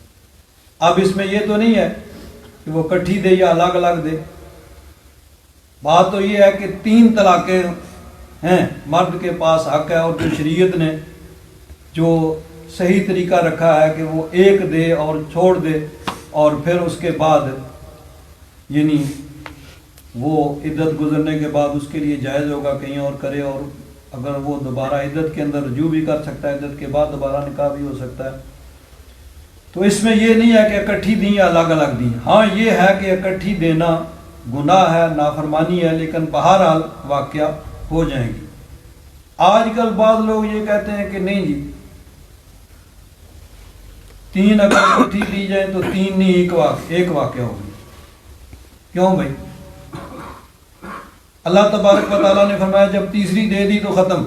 اب اس میں یہ تو نہیں ہے کہ وہ کٹھی دے یا الگ الگ دے، بات تو یہ ہے کہ 3 طلاقیں ہیں، مرد کے پاس حق ہے، اور جو شریعت نے جو صحیح طریقہ رکھا ہے کہ وہ ایک دے اور چھوڑ دے، اور پھر اس کے بعد یعنی وہ عدت گزرنے کے بعد اس کے لیے جائز ہوگا کہیں اور کرے، اور اگر وہ دوبارہ عدت کے اندر رجوع بھی کر سکتا ہے، عدت کے بعد دوبارہ نکاح بھی ہو سکتا ہے۔ تو اس میں یہ نہیں ہے کہ اکٹھی دیں یا الگ الگ دیں، ہاں یہ ہے کہ اکٹھی دینا گناہ ہے، نافرمانی ہے، لیکن بہرحال واقعہ ہو جائیں گی۔ آج کل بعض لوگ یہ کہتے ہیں کہ نہیں جی 3 اگر اکٹھی دی جائیں تو 3 نہیں ایک واقعہ ہوگی۔ کیوں بھائی؟ اللہ تبارک و تعالیٰ نے فرمایا جب تیسری دے دی تو ختم،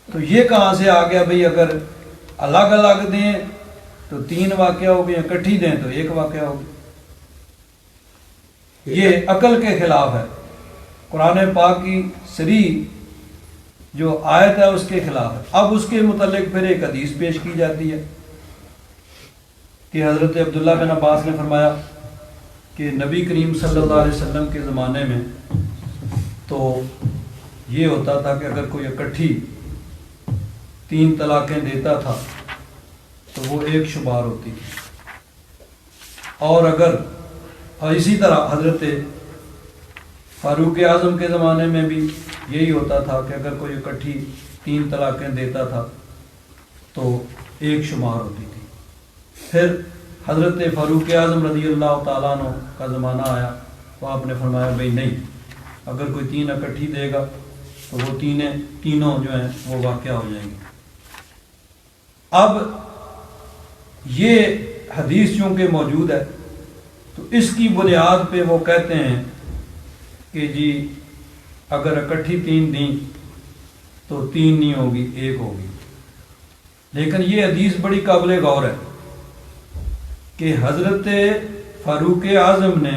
تو یہ کہاں سے آ گیا بھائی اگر الگ الگ دیں تو 3 واقعہ ہو گئے، اکٹھی دیں تو 1 واقعہ ہو گیا؟ یہ عقل کے خلاف ہے، قرآن پاک کی صریح جو آیت ہے اس کے خلاف ہے۔ اب اس کے متعلق پھر ایک حدیث پیش کی جاتی ہے کہ حضرت عبداللہ بن عباس نے فرمایا کہ نبی کریم صلی اللہ علیہ وسلم کے زمانے میں تو یہ ہوتا تھا کہ اگر کوئی اکٹھی 3 طلاقیں دیتا تھا تو وہ 1 شمار ہوتی تھی، اور اسی طرح حضرت فاروق اعظم کے زمانے میں بھی یہی ہوتا تھا کہ اگر کوئی اکٹھی 3 طلاقیں دیتا تھا تو 1 شمار ہوتی تھی۔ پھر حضرت فاروق اعظم رضی اللہ تعالیٰ عنہ کا زمانہ آیا تو آپ نے فرمایا بھائی نہیں، اگر کوئی 3 اکٹھی دے گا تو وہ تینوں جو ہیں وہ واقع ہو جائیں گے۔ اب یہ حدیث چونکہ موجود ہے تو اس کی بنیاد پہ وہ کہتے ہیں کہ جی اگر اکٹھی 3 دیں تو 3 نہیں ہوگی، 1 ہوگی۔ لیکن یہ حدیث بڑی قابل غور ہے کہ حضرت فاروق اعظم نے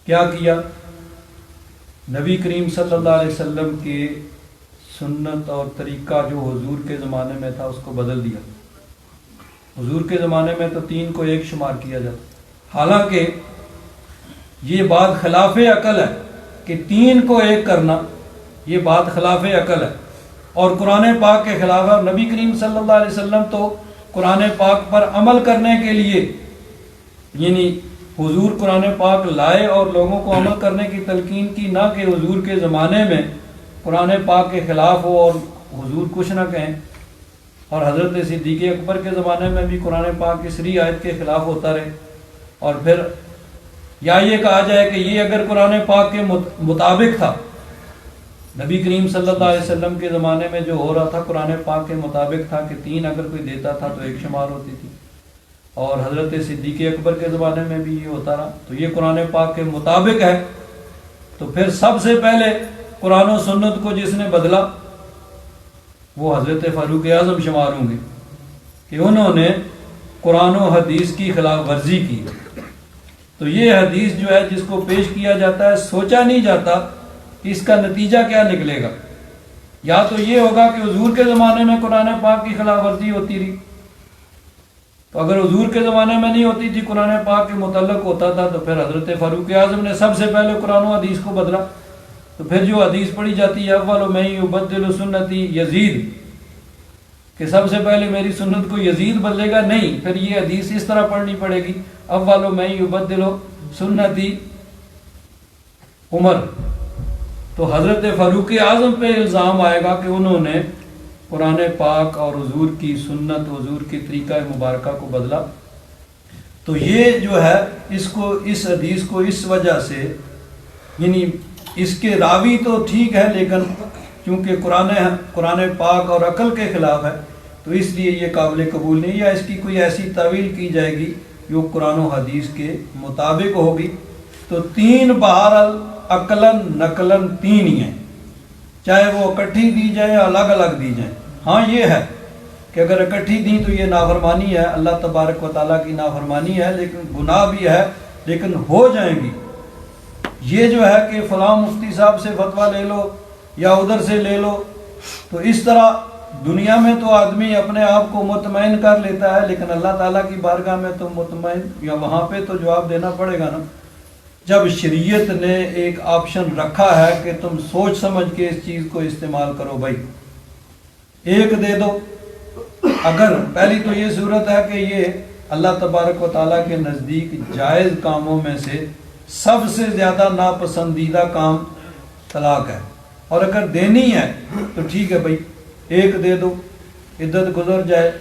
کیا کیا، نبی کریم صلی اللہ علیہ وسلم کی سنت اور طریقہ جو حضور کے زمانے میں تھا اس کو بدل دیا۔ حضور کے زمانے میں تو 3 کو 1 شمار کیا جاتا، حالانکہ یہ بات خلاف عقل ہے کہ 3 کو 1 کرنا، یہ بات خلاف عقل ہے اور قرآن پاک کے خلاف ہے۔ نبی کریم صلی اللہ علیہ وسلم تو قرآن پاک پر عمل کرنے کے لیے یعنی حضور قرآن پاک لائے اور لوگوں کو عمل کرنے کی تلقین کی، نہ کہ حضور کے زمانے میں قرآن پاک کے خلاف ہو اور حضور کچھ نہ کہیں۔ اور حضرت صدیق اکبر کے زمانے میں بھی قرآن پاک کی صریح آیت کے خلاف ہوتا رہے، اور پھر یا یہ کہا جائے کہ یہ اگر قرآن پاک کے مطابق تھا، نبی کریم صلی اللہ علیہ وسلم کے زمانے میں جو ہو رہا تھا قرآن پاک کے مطابق تھا کہ 3 اگر کوئی دیتا تھا تو 1 شمار ہوتی تھی، اور حضرت صدیق اکبر کے زمانے میں بھی یہ ہوتا رہا، تو یہ قرآن پاک کے مطابق ہے، تو پھر سب سے پہلے قرآن و سنت کو جس نے بدلا وہ حضرت فاروق اعظم شمار ہوں گے کہ انہوں نے قرآن و حدیث کی خلاف ورزی کی۔ تو یہ حدیث جو ہے جس کو پیش کیا جاتا ہے، سوچا نہیں جاتا کہ اس کا نتیجہ کیا نکلے گا۔ یا تو یہ ہوگا کہ حضور کے زمانے میں قرآن پاک کی خلاف ورزی ہوتی رہی، تو اگر حضور کے زمانے میں نہیں ہوتی تھی، قرآن پاک کے متعلق ہوتا تھا، تو پھر حضرت فاروق اعظم نے سب سے پہلے قرآن و حدیث کو بدلا۔ تو پھر جو حدیث پڑھی جاتی ہے اول من یبدل سنتی یزید، کہ سب سے پہلے میری سنت کو یزید بدلے گا، نہیں، پھر یہ حدیث اس طرح پڑھنی پڑے گی، اولو میں یبدلو سنتی عمر۔ تو حضرت فاروق اعظم پہ الزام آئے گا کہ انہوں نے قرآن پاک اور حضور کی سنت، حضور کی طریقہ مبارکہ کو بدلا۔ تو یہ جو ہے اس حدیث کو اس وجہ سے، یعنی اس کے راوی تو ٹھیک ہے لیکن چونکہ قرآن پاک اور عقل کے خلاف ہے تو اس لیے یہ قابل قبول نہیں، یا اس کی کوئی ایسی تعویل کی جائے گی جو قرآن و حدیث کے مطابق ہوگی۔ تو تین بہرحال عقلاً نقلاً تین ہی ہیں، چاہے وہ اکٹھی دی جائے یا الگ الگ دی جائیں۔ ہاں یہ ہے کہ اگر اکٹھی دیں تو یہ نافرمانی ہے، اللہ تبارک و تعالیٰ کی نافرمانی ہے، لیکن گناہ بھی ہے، لیکن ہو جائیں گی۔ یہ جو ہے کہ فلاں مفتی صاحب سے فتویٰ لے لو یا ادھر سے لے لو، تو اس طرح دنیا میں تو آدمی اپنے آپ کو مطمئن کر لیتا ہے، لیکن اللہ تعالیٰ کی بارگاہ میں تو مطمئن، یا وہاں پہ تو جواب دینا پڑے گا نا۔ جب شریعت نے ایک آپشن رکھا ہے کہ تم سوچ سمجھ کے اس چیز کو استعمال کرو، بھائی ایک دے دو۔ اگر پہلی تو یہ صورت ہے کہ یہ اللہ تبارک و تعالیٰ کے نزدیک جائز کاموں میں سے سب سے زیادہ ناپسندیدہ کام طلاق ہے، اور اگر دینی ہے تو ٹھیک ہے بھائی ایک دے دو، عدت گزر جائے،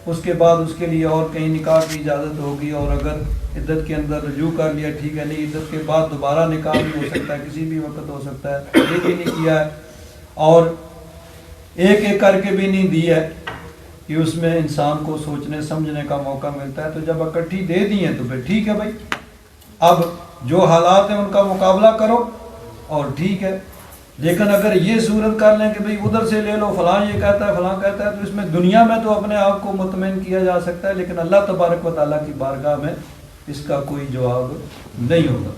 اس کے بعد اس کے لیے اور کہیں نکاح کی اجازت ہوگی، اور اگر عدت کے اندر رجوع کر لیا ٹھیک ہے، نہیں عدت کے بعد دوبارہ نکاح بھی ہو سکتا ہے، کسی بھی وقت ہو سکتا ہے، یہ بھی نہیں کیا ہے، اور ایک ایک کر کے بھی نہیں دی ہے کہ اس میں انسان کو سوچنے سمجھنے کا موقع ملتا ہے۔ تو جب اکٹھی دے دی ہیں تو پھر ٹھیک ہے بھائی، اب جو حالات ہیں ان کا مقابلہ کرو اور ٹھیک ہے۔ لیکن اگر یہ صورت کر لیں کہ بھئی ادھر سے لے لو، فلاں یہ کہتا ہے فلاں کہتا ہے، تو اس میں دنیا میں تو اپنے آپ کو مطمئن کیا جا سکتا ہے، لیکن اللہ تبارک و تعالیٰ کی بارگاہ میں اس کا کوئی جواب نہیں ہوگا۔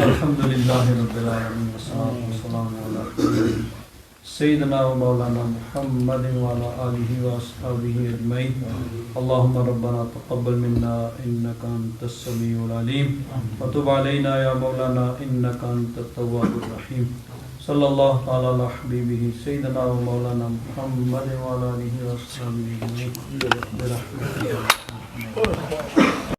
الحمدللہ رب العالمین والصلاة والسلام علی سیدنا و مولانا محمد وعلی آلہ واصحابہ اجمعین۔ اللہم ربنا تقبل منا انکا انت السمیع العلیم وتب علینا یا مولانا انکا انت التواب الرحیم۔ صلی اللہ تعالی علی حبیبہ سیدنا و مولانا محمد وعلی آلہ واصحابہ اجمعین برحمتک یا ارحم الراحمین۔